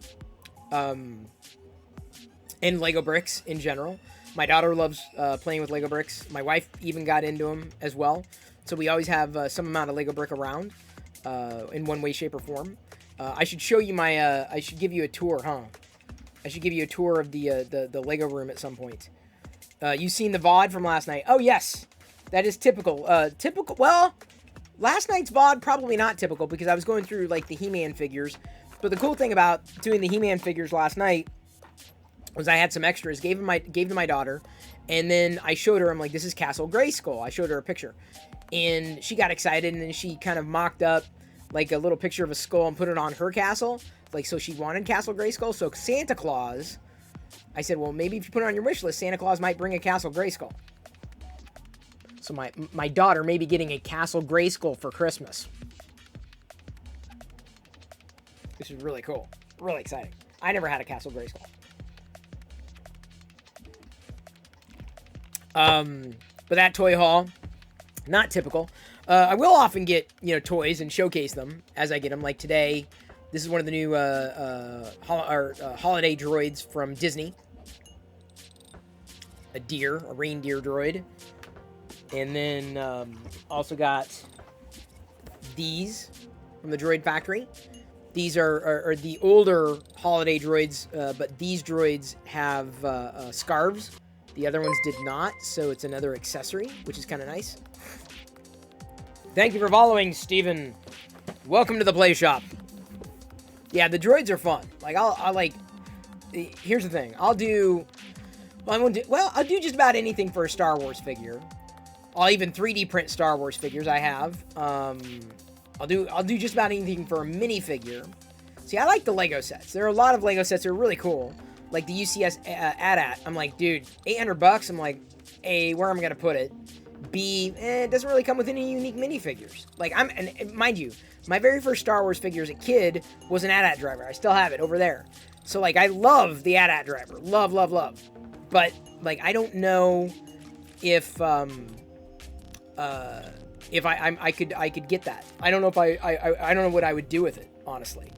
and Lego bricks in general. My daughter loves playing with Lego bricks. My wife even got into them as well. So we always have some amount of Lego brick around in one way, shape, or form. I should show you my. I should give you a tour, huh? I should give you a tour of the Lego room at some point. You seen the VOD from last night? Oh yes, that is typical. Typical. Well, last night's VOD probably not typical because I was going through like the He-Man figures. But the cool thing about doing the He-Man figures last night was I had some extras, gave them to my daughter, and then I showed her. I'm like, this is Castle Grayskull. I showed her a picture, and she got excited, and then she kind of mocked up like a little picture of a skull and put it on her castle. Like, so she wanted Castle Grayskull. So Santa Claus, I said, well, maybe if you put it on your wish list, Santa Claus might bring a Castle Grayskull. So my daughter may be getting a Castle Grayskull for Christmas. This is really cool. Really exciting. I never had a Castle Grayskull. But that toy haul, not typical. I will often get, toys and showcase them as I get them. Like today, this is one of the new holiday droids from Disney. A reindeer droid. And then also got these from the Droid Factory. These are the older holiday droids, but these droids have scarves. The other ones did not, so it's another accessory, which is kind of nice. Thank you for following, Steven. Welcome to the Play Shop. Yeah, the droids are fun. Like, I'll like... Here's the thing. I'll do just about anything for a Star Wars figure. I'll even 3D print Star Wars figures I have. I'll do just about anything for a minifigure. See, I like the Lego sets. There are a lot of Lego sets that are really cool. Like the UCS AT-AT. I'm like, dude, $800. I'm like, A, where am I gonna put it? B, it doesn't really come with any unique minifigures. Like, and mind you, my very first Star Wars figure as a kid was an AT-AT driver. I still have it over there. So, like, I love the AT-AT driver. Love, love, love. But, like, I don't know if I could get that. I don't know if I don't know what I would do with it, honestly.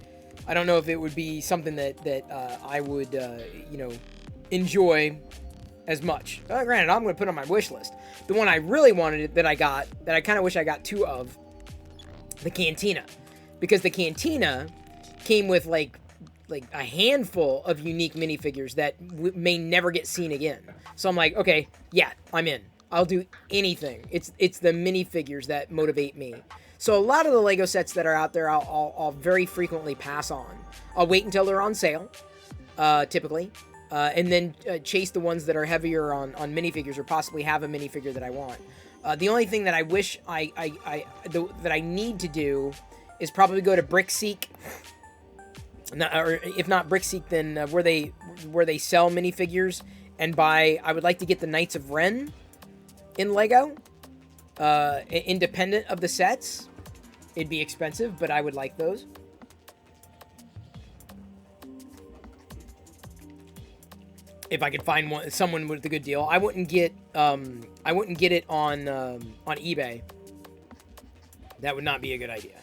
I don't know if it would be something that I would, enjoy as much. Granted, I'm going to put on my wish list. The one I really wanted that I kind of wish I got 2 of, the Cantina. Because the Cantina came with, like a handful of unique minifigures that may never get seen again. So I'm like, okay, yeah, I'm in. I'll do anything. It's the minifigures that motivate me. So a lot of the Lego sets that are out there, I'll very frequently pass on. I'll wait until they're on sale, typically, and then chase the ones that are heavier on minifigures or possibly have a minifigure that I want. The only thing that I wish that I need to do is probably go to BrickSeek, or if not BrickSeek, then where they sell minifigures and buy. I would like to get the Knights of Ren in Lego, independent of the sets. It'd be expensive, but I would like those. If I could find someone with a good deal, I wouldn't get it on eBay. That would not be a good idea.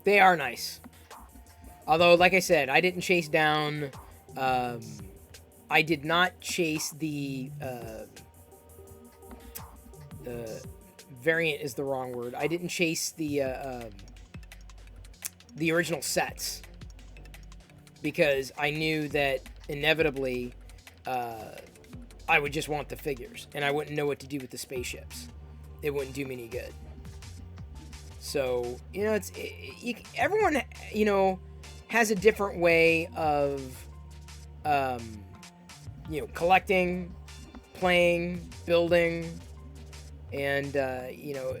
They are nice. Although, like I said, I didn't chase down... I did not chase the variant is the wrong word. I didn't chase the original sets. Because I knew that inevitably, I would just want the figures, and I wouldn't know what to do with the spaceships. It wouldn't do me any good. So, you know, everyone, you know, has a different way of, you know, collecting, playing, building, and, you know,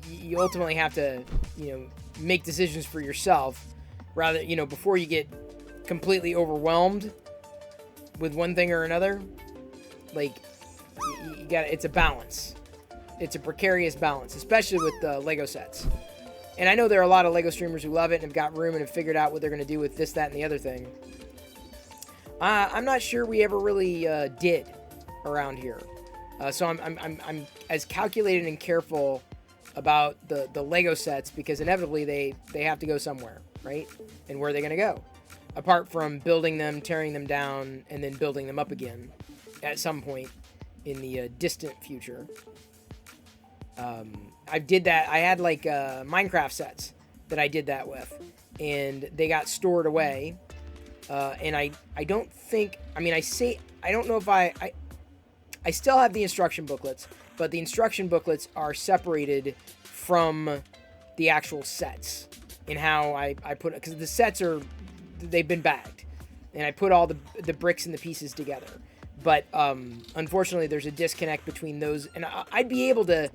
you ultimately have to, you know, make decisions for yourself rather, you know, before you get completely overwhelmed with one thing or another. Like, you got, it's a balance. It's a precarious balance, especially with Lego sets. And I know there are a lot of Lego streamers who love it and have got room and have figured out what they're going to do with this, that, and the other thing. I'm not sure we ever really did around here. So I'm as calculated and careful about the Lego sets because inevitably they have to go somewhere, right? And where are they going to go? Apart from building them, tearing them down, and then building them up again at some point in the distant future. I did that. I had like Minecraft sets that I did that with, and they got stored away. And I don't think, I mean, I don't know if I still have the instruction booklets, but the instruction booklets are separated from the actual sets in how I put it, because the sets they've been bagged, and I put all the bricks and the pieces together. But unfortunately, there's a disconnect between those, and I'd be able to,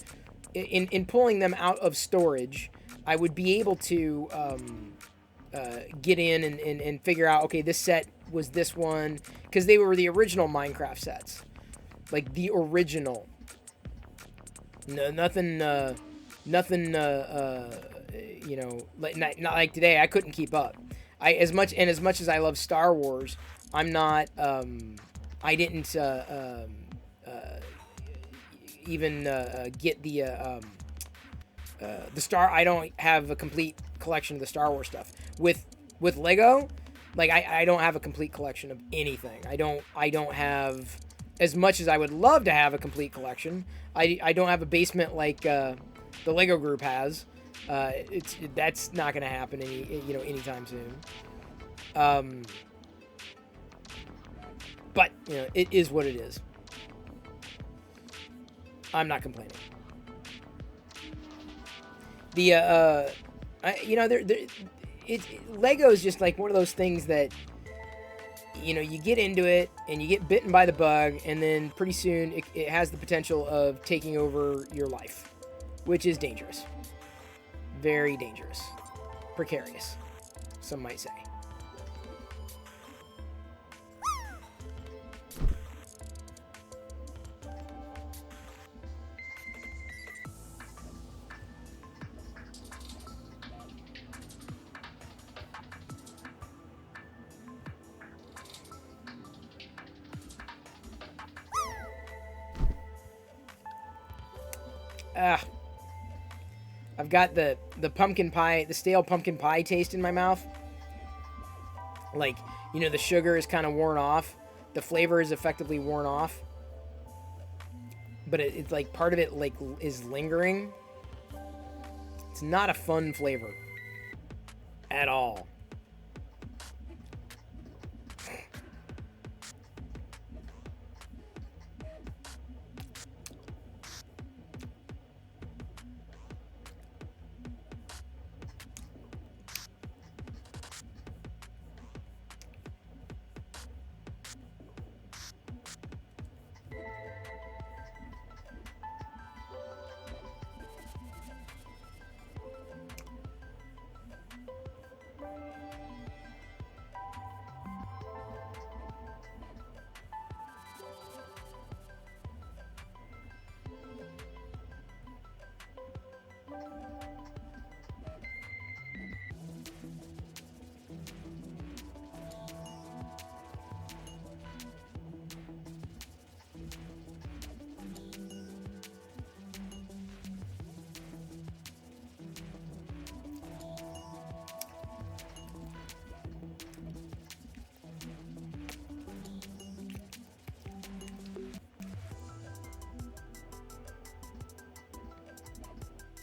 in pulling them out of storage, I would be able to get in and figure out, okay, this set was this one, because they were the original Minecraft sets, like the original. No, nothing, you know, not like today. I couldn't keep up. As much as I love Star Wars, I'm not. I didn't even get the Star. I don't have a complete collection of the Star Wars stuff. With Lego, like I don't have a complete collection of anything. I don't have as much as I would love to have a complete collection. I don't have a basement like the Lego group has. That's not going to happen anytime soon. But you know, it is what it is. I'm not complaining. Lego is just like one of those things that, you know, you get into it and you get bitten by the bug, and then pretty soon it has the potential of taking over your life, which is dangerous. Very dangerous. Precarious, some might say. I've got the pumpkin pie, the stale pumpkin pie taste in my mouth. Like, you know, the sugar is kind of worn off. The flavor is effectively worn off. But it's like part of it like is lingering. It's not a fun flavor at all.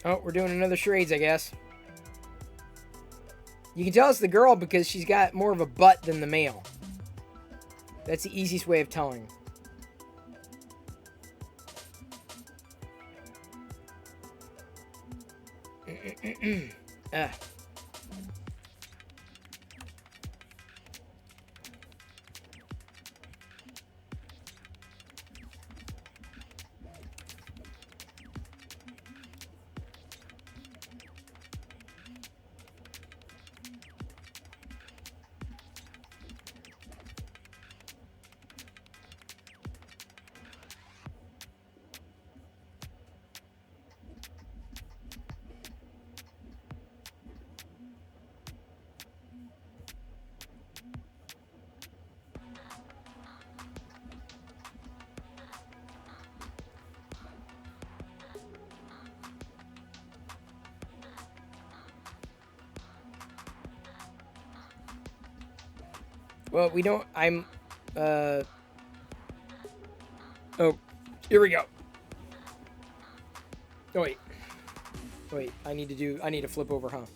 Oh, we're doing another charades, I guess. You can tell it's the girl because she's got more of a butt than the male. That's the easiest way of telling. Ah. Well, we don't... Oh, here we go. Oh, wait. Wait, I need to flip over, huh?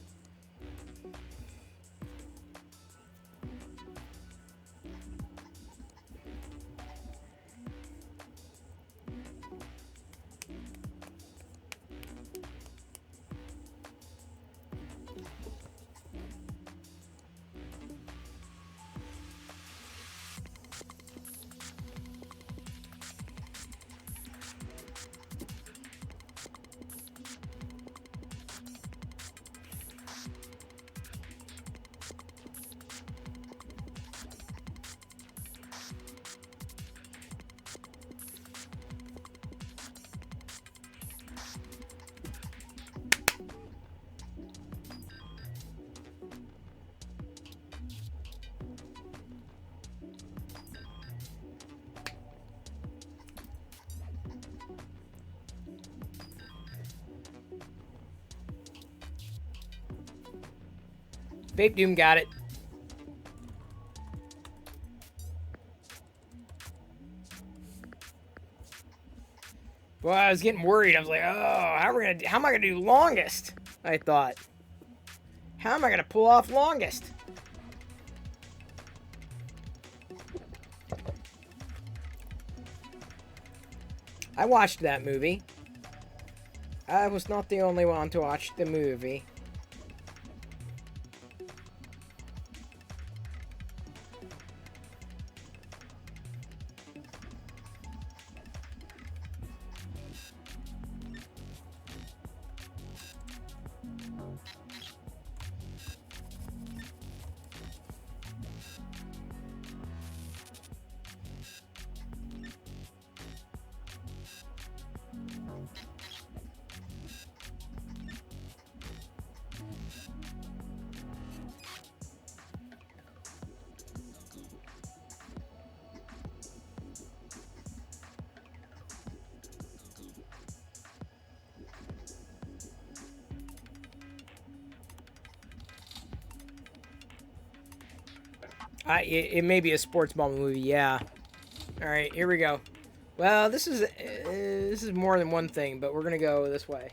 Vape Doom got it. Well, I was getting worried. I was like, oh, how am I gonna do longest? I thought. How am I gonna pull off longest? I watched that movie. I was not the only one to watch the movie. It may be a sports ball movie, yeah. All right, here we go. Well, this is more than one thing, but we're gonna go this way.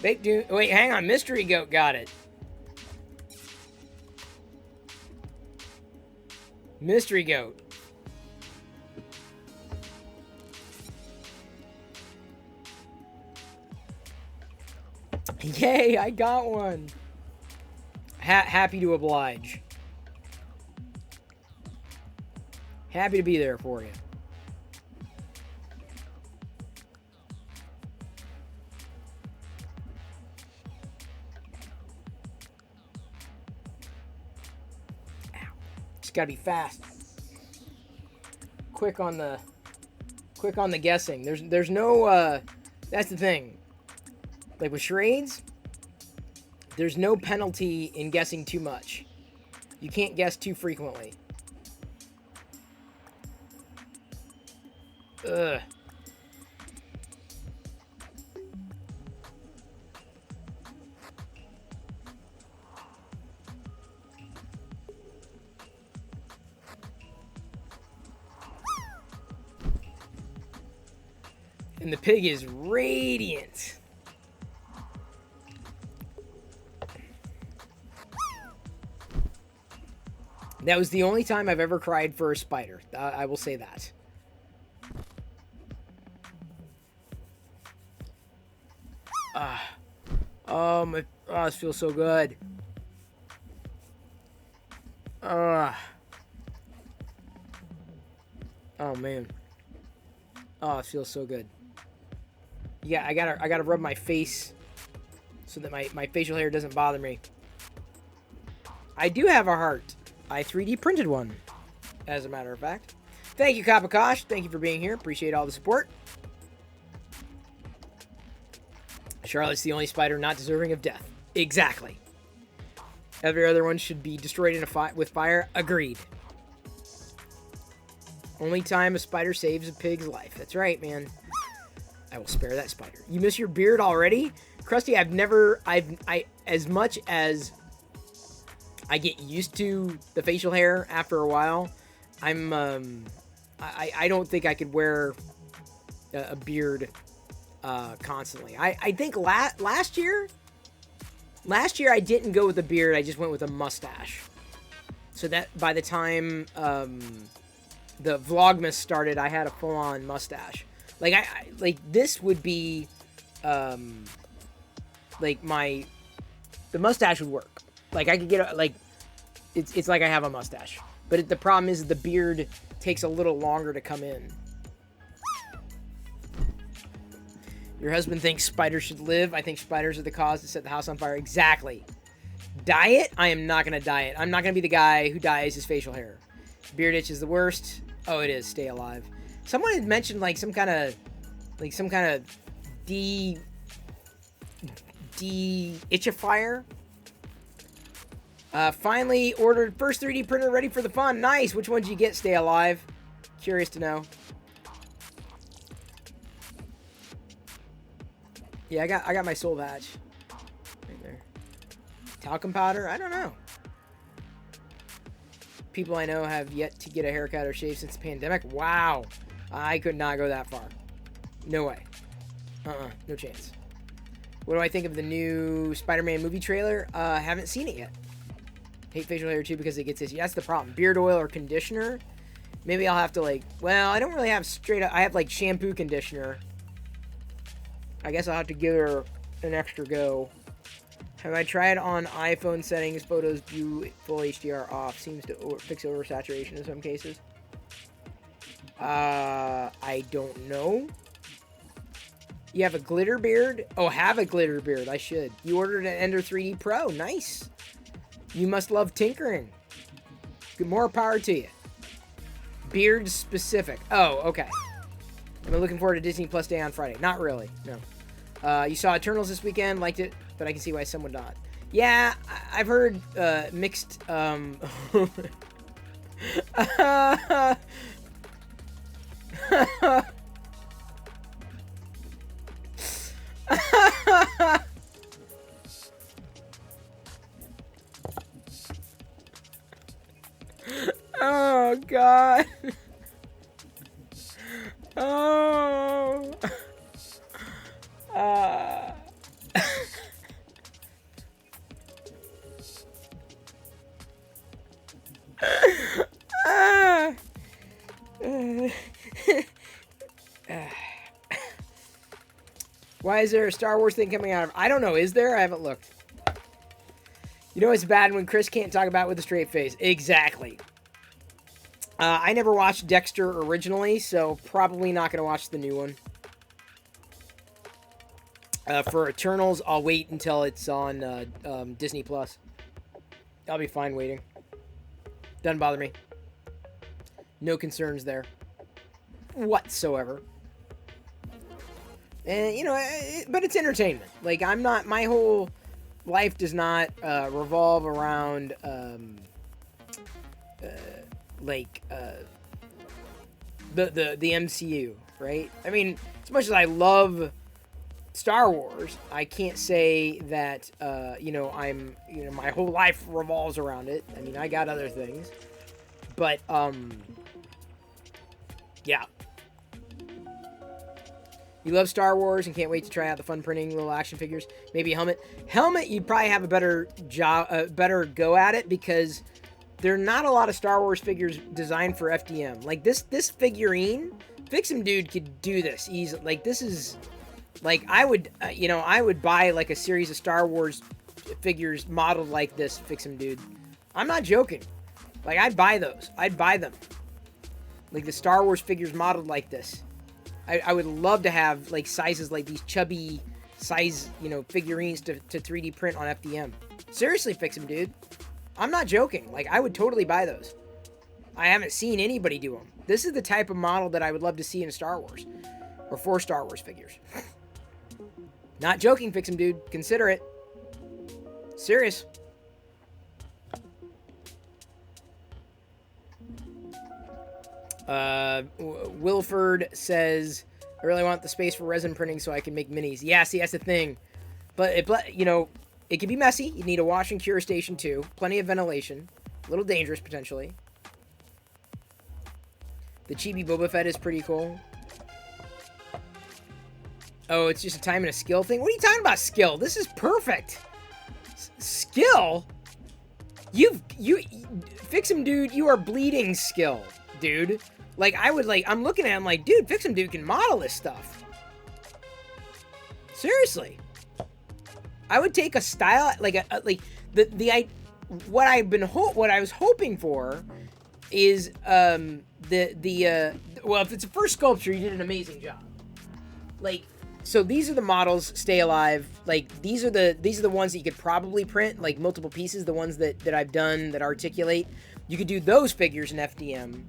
Wait, hang on. Mystery Goat got it. Mystery Goat. Yay, I got one. Happy to oblige. Happy to be there for you. Just gotta be fast. Quick on the guessing. There's no That's the thing. Like with charades, there's no penalty in guessing too much. You can't guess too frequently. Ugh. And the pig is radiant. That was the only time I've ever cried for a spider. I will say that. This feels so good. Oh man. Oh, it feels so good. Yeah, I gotta rub my face so that my facial hair doesn't bother me. I do have a heart. I 3D printed one, as a matter of fact. Thank you, Kapakosh. Thank you for being here. Appreciate all the support. Charlotte's the only spider not deserving of death. Exactly. Every other one should be destroyed in with fire. Agreed. Only time a spider saves a pig's life. That's right, man. I will spare that spider. You miss your beard already? Krusty, as much as I get used to the facial hair after a while, I don't think I could wear a beard constantly. I think last year I didn't go with a beard. I just went with a mustache. So that by the time the Vlogmas started, I had a full-on mustache. Like this would be like the mustache would work. Like I could get it's like I have a mustache. But the problem is the beard takes a little longer to come in. Your husband thinks spiders should live. I think spiders are the cause to set the house on fire. Exactly. Diet? I am not going to diet. I'm not going to be the guy who dyes his facial hair. Beard itch is the worst. Oh, it is. Stay alive. Someone had mentioned some kind of de-itchifier. Finally ordered first 3D printer ready for the fun. Nice. Which one did you get? Stay alive. Curious to know. Yeah, I got my soul badge right there. Talcum powder? I don't know. People I know have yet to get a haircut or shave since the pandemic. Wow. I could not go that far. No way. No chance. What do I think of the new Spider-Man movie trailer? Haven't seen it yet. Hate facial hair too because it gets itchy. That's the problem. Beard oil or conditioner? Maybe I'll have to well, I don't really have straight up. I have shampoo conditioner. I guess I'll have to give her an extra go. Have I tried on iPhone settings, photos, view full HDR off? Seems to fix oversaturation in some cases. I don't know. You have a glitter beard? Oh, have a glitter beard. I should. You ordered an Ender 3D Pro. Nice. You must love tinkering. Good, more power to you. Beard specific. Oh, okay. I'm looking forward to Disney Plus Day on Friday. Not really, no. You saw Eternals this weekend, liked it, but I can see why some would not. Yeah, I've heard mixed. Oh God. Oh. Why is there a Star Wars thing coming out of? I don't know. Is there? I haven't looked. You know it's bad when Chris can't talk about it with a straight face. Exactly. I never watched Dexter originally, so probably not going to watch the new one. For Eternals, I'll wait until it's on Disney Plus. I'll be fine waiting. Doesn't bother me. No concerns there. Whatsoever. And, you know, but it's entertainment. Like, I'm not, my whole life does not revolve around, the MCU, right? I mean, as much as I love Star Wars, I can't say that, my whole life revolves around it. I mean, I got other things. But, yeah. You love Star Wars and can't wait to try out the fun printing little action figures. Maybe a helmet. Helmet, you'd probably have a better go at it because there are not a lot of Star Wars figures designed for FDM. Like this figurine, Fix'em Dude could do this easily. Like this is, like I would buy like a series of Star Wars figures modeled like this, Fix'em Dude. I'm not joking. Like I'd buy those. I'd buy them. Like the Star Wars figures modeled like this. I would love to have like sizes like these chubby size, figurines to 3D print on FDM. Seriously, Fix'em Dude. I'm not joking. Like I would totally buy those. I haven't seen anybody do them. This is the type of model that I would love to see in Star Wars or for Star Wars figures. Not joking, Fix'em Dude. Consider it. Serious. Wilford says, I really want the space for resin printing so I can make minis. Yeah, see, that's the thing. But, it can be messy. You need a wash and cure station, too. Plenty of ventilation. A little dangerous, potentially. The Chibi Boba Fett is pretty cool. Oh, it's just a time and a skill thing? What are you talking about, skill? This is perfect. Skill? Fix'em Dude, you are bleeding skill, dude. Like, I'm looking at him like, dude, Fix'em Dude can model this stuff. Seriously. I would take a style, what I was hoping for is, well, if it's a first sculpture, you did an amazing job. Like, so these are the models, Stay Alive. Like, these are the ones that you could probably print, like multiple pieces, the ones that I've done that articulate. You could do those figures in FDM.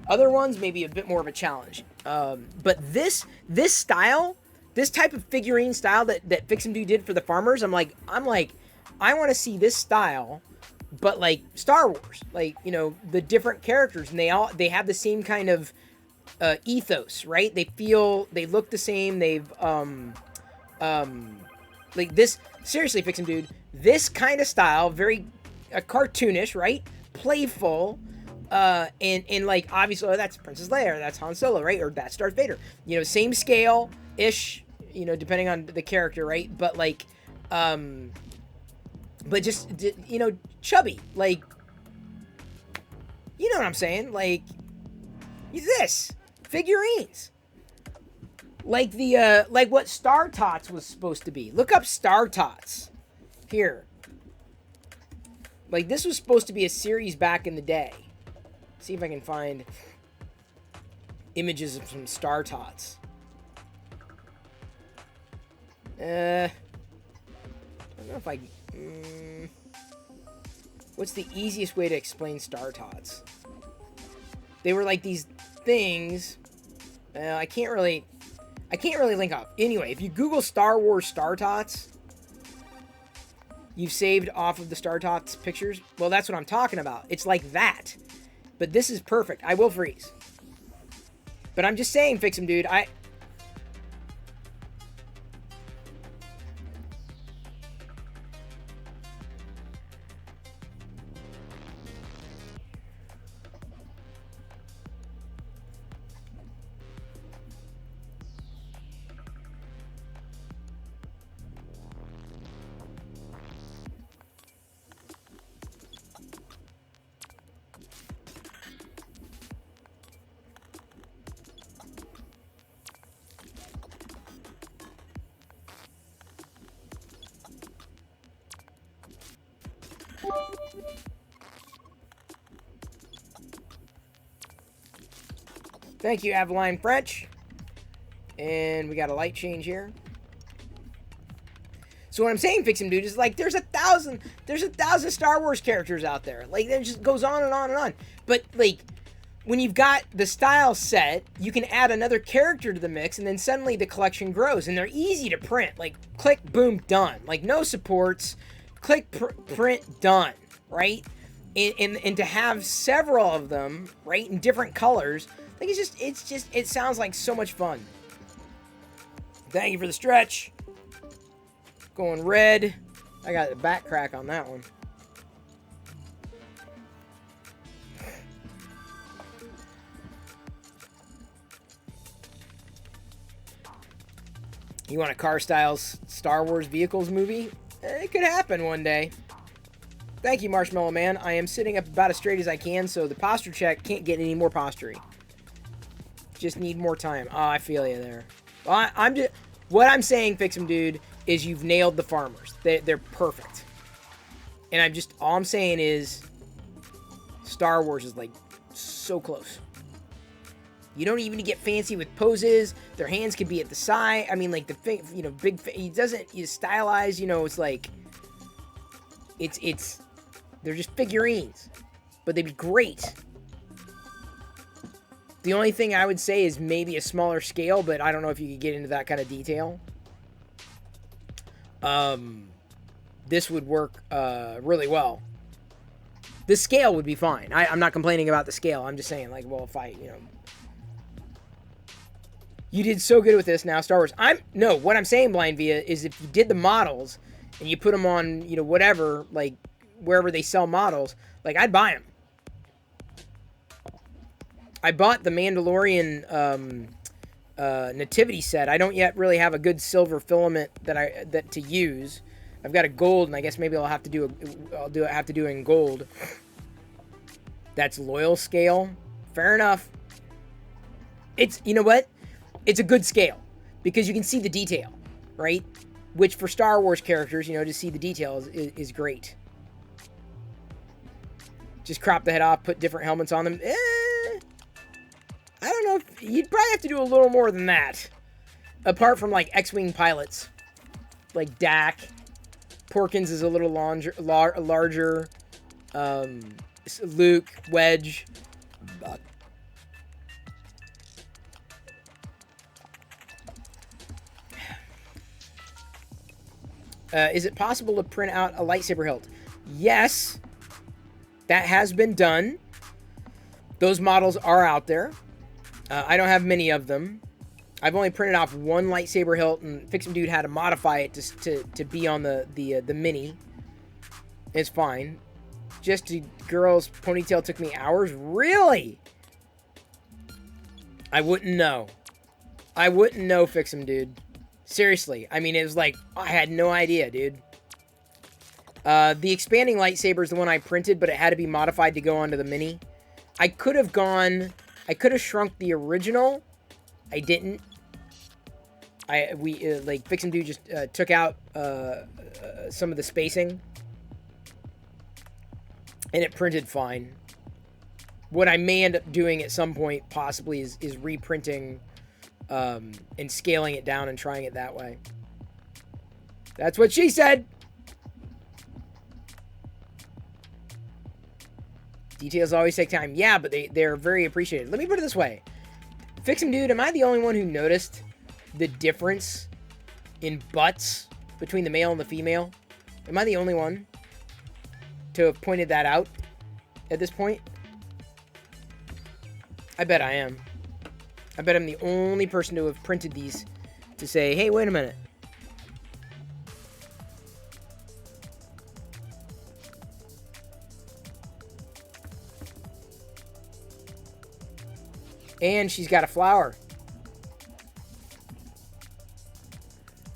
Other ones, maybe a bit more of a challenge. But this style, this type of figurine style that Fix'em Dude did for the farmers, I'm like, I want to see this style, but like Star Wars, like, the different characters, and they have the same kind of ethos, right? They look the same. They've like this. Seriously, Fix'em Dude, this kind of style, very cartoonish, right? Playful. And like, obviously, that's Princess Leia, or that's Han Solo, right? Or that's Darth Vader. Same scale-ish, depending on the character, right? But like, but just, chubby. Like, you know what I'm saying? Like, this. Figurines. Like like what Star Tots was supposed to be. Look up Star Tots. Here. Like, this was supposed to be a series back in the day. See if I can find images of some Star Tots. I don't know if I... what's the easiest way to explain Star Tots? They were like these things... I can't really link up. Anyway, if you Google Star Wars Star Tots, you've saved off of the Star Tots pictures. Well, that's what I'm talking about. It's like that. But this is perfect. I will freeze. But I'm just saying, Fix'em Dude, Thank you, Aveline French. And we got a light change here. So what I'm saying, Fix'em Dude, is like there's a thousand Star Wars characters out there. Like, it just goes on and on and on. But like, when you've got the style set, you can add another character to the mix, and then suddenly the collection grows. And they're easy to print. Like, click, boom, done. Like, no supports. Click, print, done. Right? And to have several of them, right, in different colors, I think it sounds like so much fun. Thank you for the stretch. Going red. I got the back crack on that one. You want a Car Styles Star Wars Vehicles movie? It could happen one day. Thank you, Marshmallow Man. I am sitting up about as straight as I can, so the posture check can't get any more posturing. Just need more time. Oh, I feel you there. Well, what I'm saying, Fix'em Dude, is you've nailed the farmers. They're perfect. And all I'm saying is Star Wars is like so close. You don't even get fancy with poses. Their hands could be at the side. I mean, like he doesn't stylize. It's like they're just figurines, but they'd be great. The only thing I would say is maybe a smaller scale, but I don't know if you could get into that kind of detail. This would work really well. The scale would be fine. I'm not complaining about the scale. I'm just saying, like, well, if you did so good with this now, Star Wars. What I'm saying, Blind Via, is if you did the models and you put them on, whatever, like, wherever they sell models, like, I'd buy them. I bought the Mandalorian nativity set. I don't yet really have a good silver filament that to use. I've got a gold, and I guess maybe I'll have to do it in gold. That's loyal scale. Fair enough. It's, you know what? It's a good scale because you can see the detail, right? Which for Star Wars characters, to see the details is great. Just crop the head off, put different helmets on them. I don't know if you'd probably have to do a little more than that. Apart from like X-Wing pilots, like Dak. Porkins is a little larger. Luke, Wedge. Is it possible to print out a lightsaber hilt? Yes. That has been done. Those models are out there. I don't have many of them. I've only printed off one lightsaber hilt, and Fix'em Dude had to modify it to be on the mini. It's fine. Just a girl's ponytail took me hours? Really? I wouldn't know. I wouldn't know, Fix'em Dude. Seriously. I mean, it was like, I had no idea, dude. The expanding lightsaber is the one I printed, but it had to be modified to go onto the mini. I could have shrunk the original. I didn't. Like, Fix'em Dude just took out some of the spacing. And it printed fine. What I may end up doing at some point, possibly, is reprinting and scaling it down and trying it that way. That's what she said! Details always take time. Yeah, but they're very appreciated. Let me put it this way. Fix'em Dude, am I the only one who noticed the difference in butts between the male and the female? Am I the only one to have pointed that out at this point? I bet I am. I bet I'm the only person to have printed these to say, hey, wait a minute. And she's got a flower.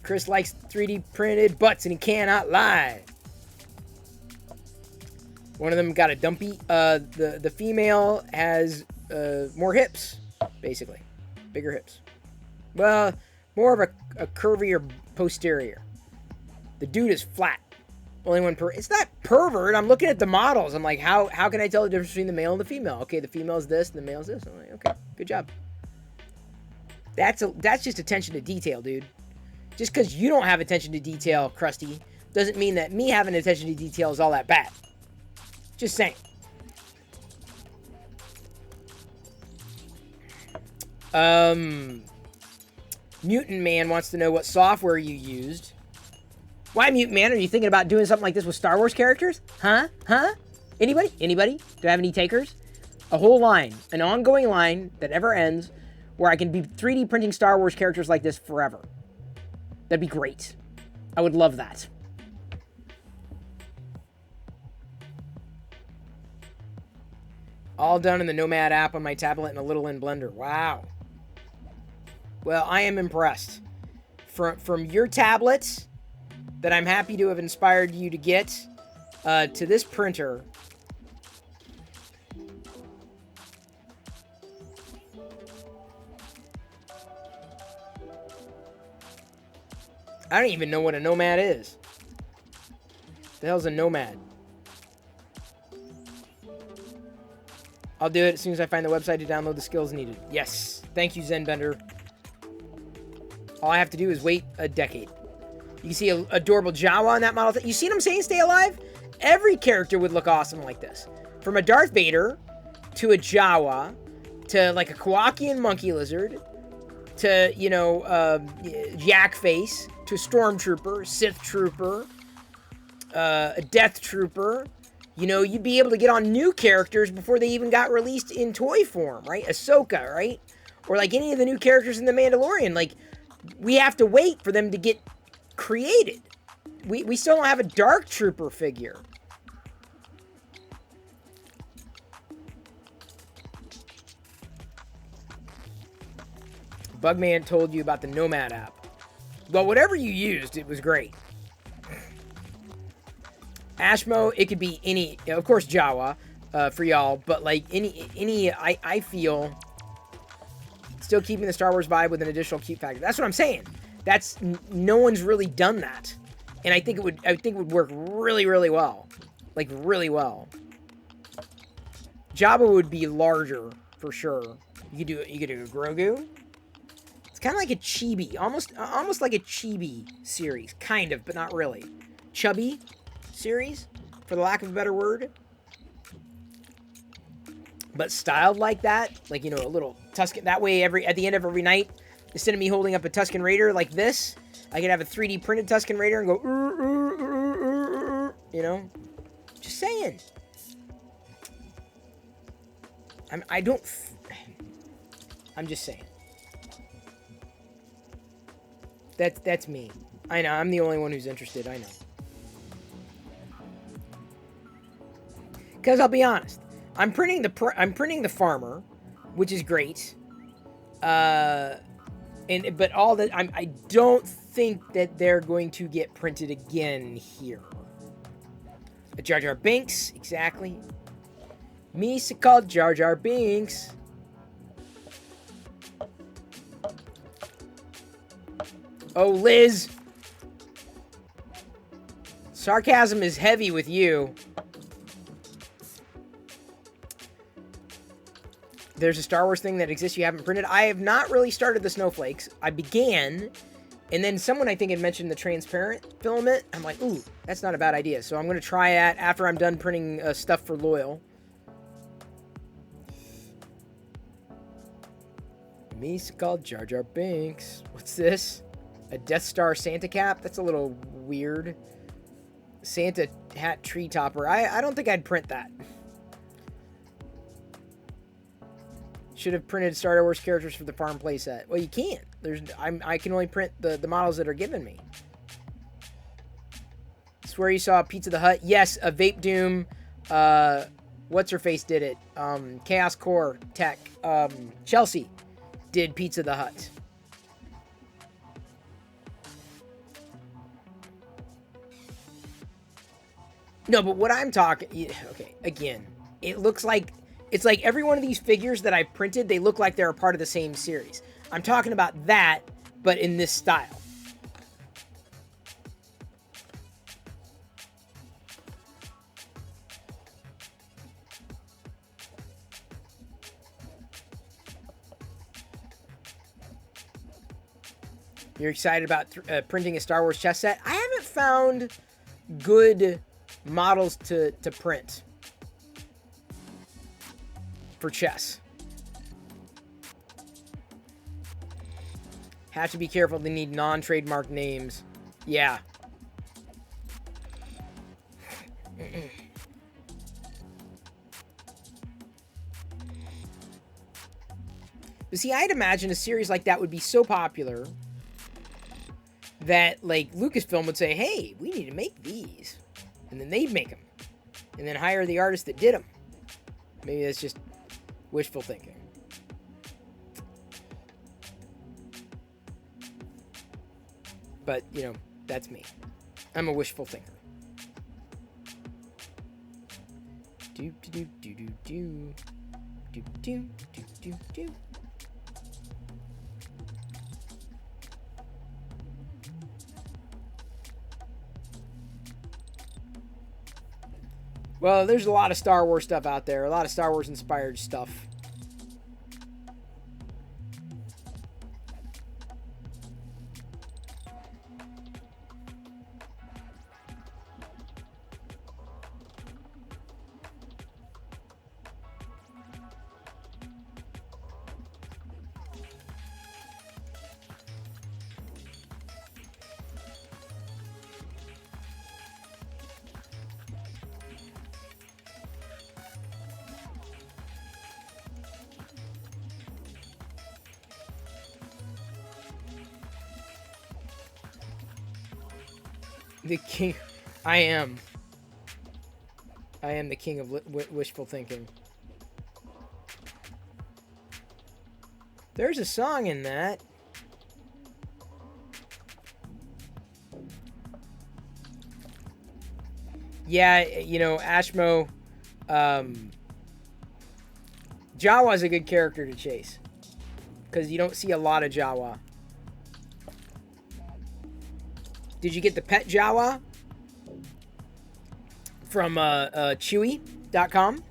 Chris likes 3D printed butts and he cannot lie. One of them got a dumpy. The female has more hips, basically. Bigger hips. Well, more of a curvier posterior. The dude is flat. Only one it's not pervert. I'm looking at the models. I'm like, how can I tell the difference between the male and the female? Okay, the female's this and the male's this. I'm like, okay, good job. That's just attention to detail, dude. Just because you don't have attention to detail, Krusty, doesn't mean that me having attention to detail is all that bad. Just saying. Mutant Man wants to know what software you used. Why, Mutant Man? Are you thinking about doing something like this with Star Wars characters? Huh? Anybody? Do I have any takers? A whole line, an ongoing line that never ends, where I can be 3D printing Star Wars characters like this forever. That'd be great. I would love that. All done in the Nomad app on my tablet and a little in Blender. Wow. Well, I am impressed. From your tablets that I'm happy to have inspired you to get to this printer. I don't even know what a Nomad is. The hell's a Nomad? I'll do it as soon as I find the website to download the skills needed. Yes. Thank you, Zenbender. All I have to do is wait a decade. You can see an adorable Jawa on that model. You see what I'm saying? Stay alive? Every character would look awesome like this. From a Darth Vader to a Jawa to like a Kowakian monkey lizard to, you know, Yak Face to a Stormtrooper, Sith Trooper, a Death Trooper. You know, you'd be able to get on new characters before they even got released in toy form, right? Ahsoka, right? Or like any of the new characters in The Mandalorian. Like, we have to wait for them to get created. We still don't have a Dark Trooper figure. Bugman told you about the Nomad app. Well, whatever you used, it was great. Ashmo, it could be any, of course, Jawa for y'all, but like any, I feel still keeping the Star Wars vibe with an additional cute factor. That's what I'm saying. That's no one's really done that, and I think it would work really, really well, like really well. Jabba would be larger for sure. You could do a Grogu. It's kind of like a chibi, almost like a chibi series, kind of, but not really. Chubby series, for the lack of a better word, but styled like that, like, you know, a little Tusken. That way, at the end of every night, instead of me holding up a Tusken Raider like this, I could have a 3D printed Tusken Raider and go, you know, just saying. I'm just saying. That's me. I know, I'm the only one who's interested, I know. Because I'll be honest, I'm printing the farmer, which is great. But all that I don't think that they're going to get printed again here. A Jar Jar Binks, exactly. Misa called Jar Jar Binks. Oh, Liz. Sarcasm is heavy with you. There's a Star Wars thing that exists you haven't printed. I have not really started the snowflakes. I began, and then someone I think had mentioned the transparent filament. I'm like, ooh, that's not a bad idea. So I'm going to try that after I'm done printing stuff for Loyal. Me's called Jar Jar Binks. What's this? A Death Star Santa cap? That's a little weird. Santa hat tree topper. I don't think I'd print that. Should have printed Star Wars characters for the farm playset. Well, you can't. I can only print the models that are given me. Swear you saw Pizza the Hut. Yes, a Vape Doom. What's her face did it? Chaos Core Tech. Chelsea did Pizza the Hut. No, but what I'm talking... Okay, again. It looks like... It's like every one of these figures that I printed, they look like they're a part of the same series. I'm talking about that, but in this style. You're excited about printing a Star Wars chess set? I haven't found good models to print for chess. Have to be careful. They need non-trademark names. Yeah. But see, I'd imagine a series like that would be so popular that, like, Lucasfilm would say, hey, we need to make these. And then they'd make them. And then hire the artist that did them. Maybe that's just wishful thinking. But, you know, that's me. I'm a wishful thinker. Do do do do do do do do do do. Well, there's a lot of Star Wars stuff out there. A lot of Star Wars inspired stuff. The king. I am the king of wishful thinking. There's a song in that. Yeah, you know, Ashmo. Jawa's a good character to chase. Because you don't see a lot of Jawa. Did you get the pet Jawa from Chewy.com?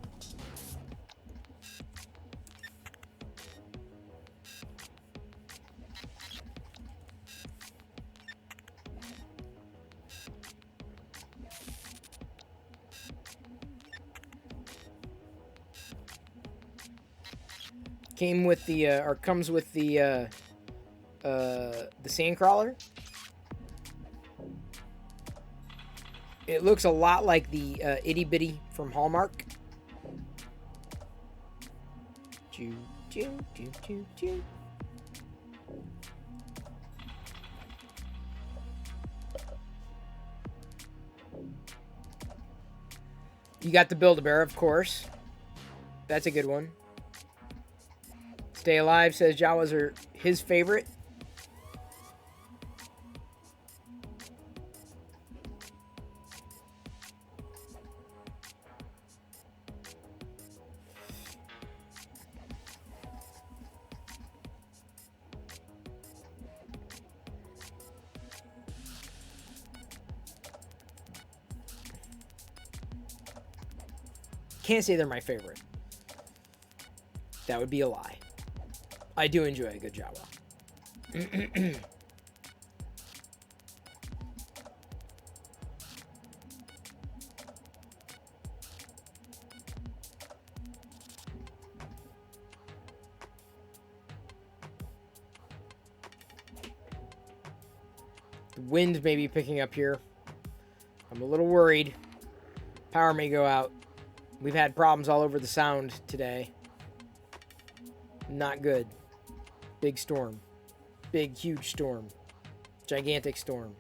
Came with the or comes with the Sandcrawler. It looks a lot like the Itty Bitty from Hallmark. Choo, choo, choo, choo, choo. You got the Build-A-Bear, of course. That's a good one. Stay Alive says Jawas are his favorite. Can't say they're my favorite. That would be a lie. I do enjoy a good Jawa. The wind may be picking up here. I'm a little worried. Power may go out. We've had problems all over the sound today. Not good. Big storm. Big, huge storm. Gigantic storm.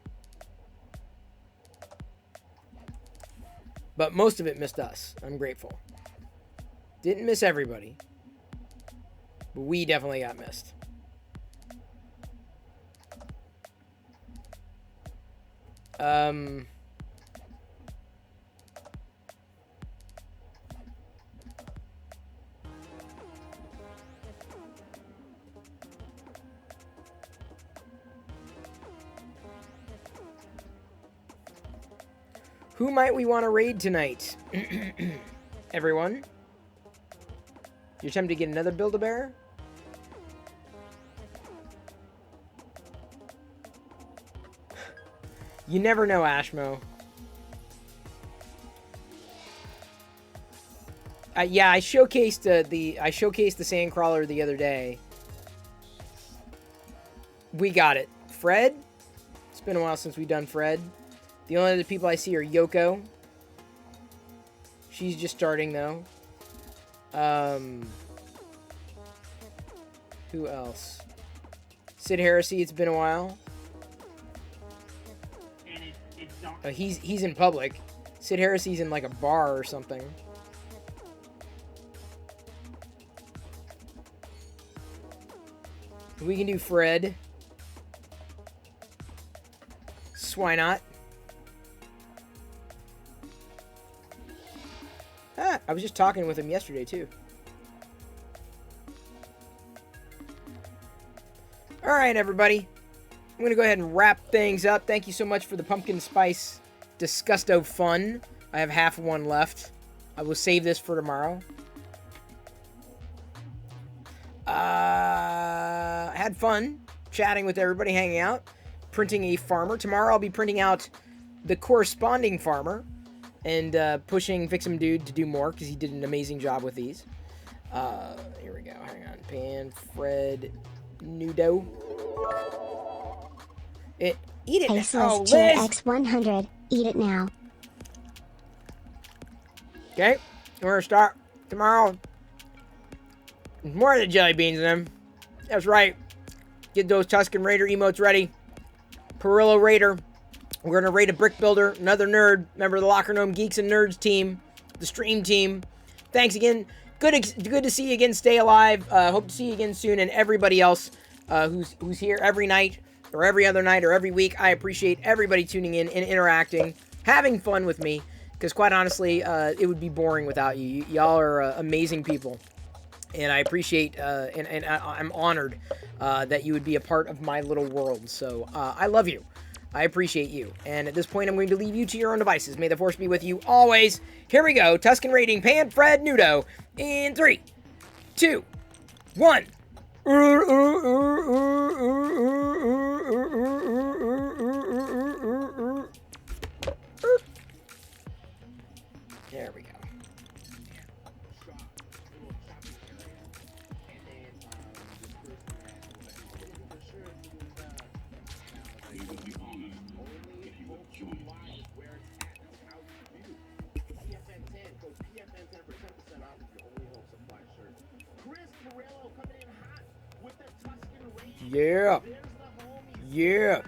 But most of it missed us. I'm grateful. Didn't miss everybody. But we definitely got missed. Who might we want to raid tonight? Everyone? You attempt to get another Build-A-Bear? You never know, Ashmo. Yeah, I showcased the Sandcrawler the other day. We got it. Fred? It's been a while since we've done Fred. The only other people I see are Yoko. She's just starting, though. Who else? Sid Heresy, it's been a while. Oh, he's in public. Sid Heresy's in like a bar or something. We can do Fred. Why not? Ah, I was just talking with him yesterday, too. Alright, everybody. I'm going to go ahead and wrap things up. Thank you so much for the pumpkin spice disgusto fun. I have half one left. I will save this for tomorrow. I had fun chatting with everybody, hanging out, printing a farmer. Tomorrow I'll be printing out the corresponding farmer and pushing Fix'em Dude to do more because he did an amazing job with these. Here we go. Hang on. Pan, Fred, Nudo. Eat it.
Faceless
Liz!
X100. Eat it now.
Okay. We're going to start tomorrow. More of the jelly beans in them. That's right. Get those Tuscan Raider emotes ready. Perillo Raider. We're going to raid a brick builder. Another nerd. Member of the Locker Gnome Geeks and Nerds team. The stream team. Thanks again. Good to see you again. Stay alive. Hope to see you again soon. And everybody else who's here every night or every other night or every week. I appreciate everybody tuning in and interacting. Having fun with me. Because quite honestly, it would be boring without you. Y'all are amazing people. And I appreciate, and I'm honored that you would be a part of my little world. So, I love you. I appreciate you. And at this point, I'm going to leave you to your own devices. May the Force be with you always. Here we go. Tuscan rating, Pan, Fred, Nudo. In 3, 2, 1. There we go. Yeah. Yeah.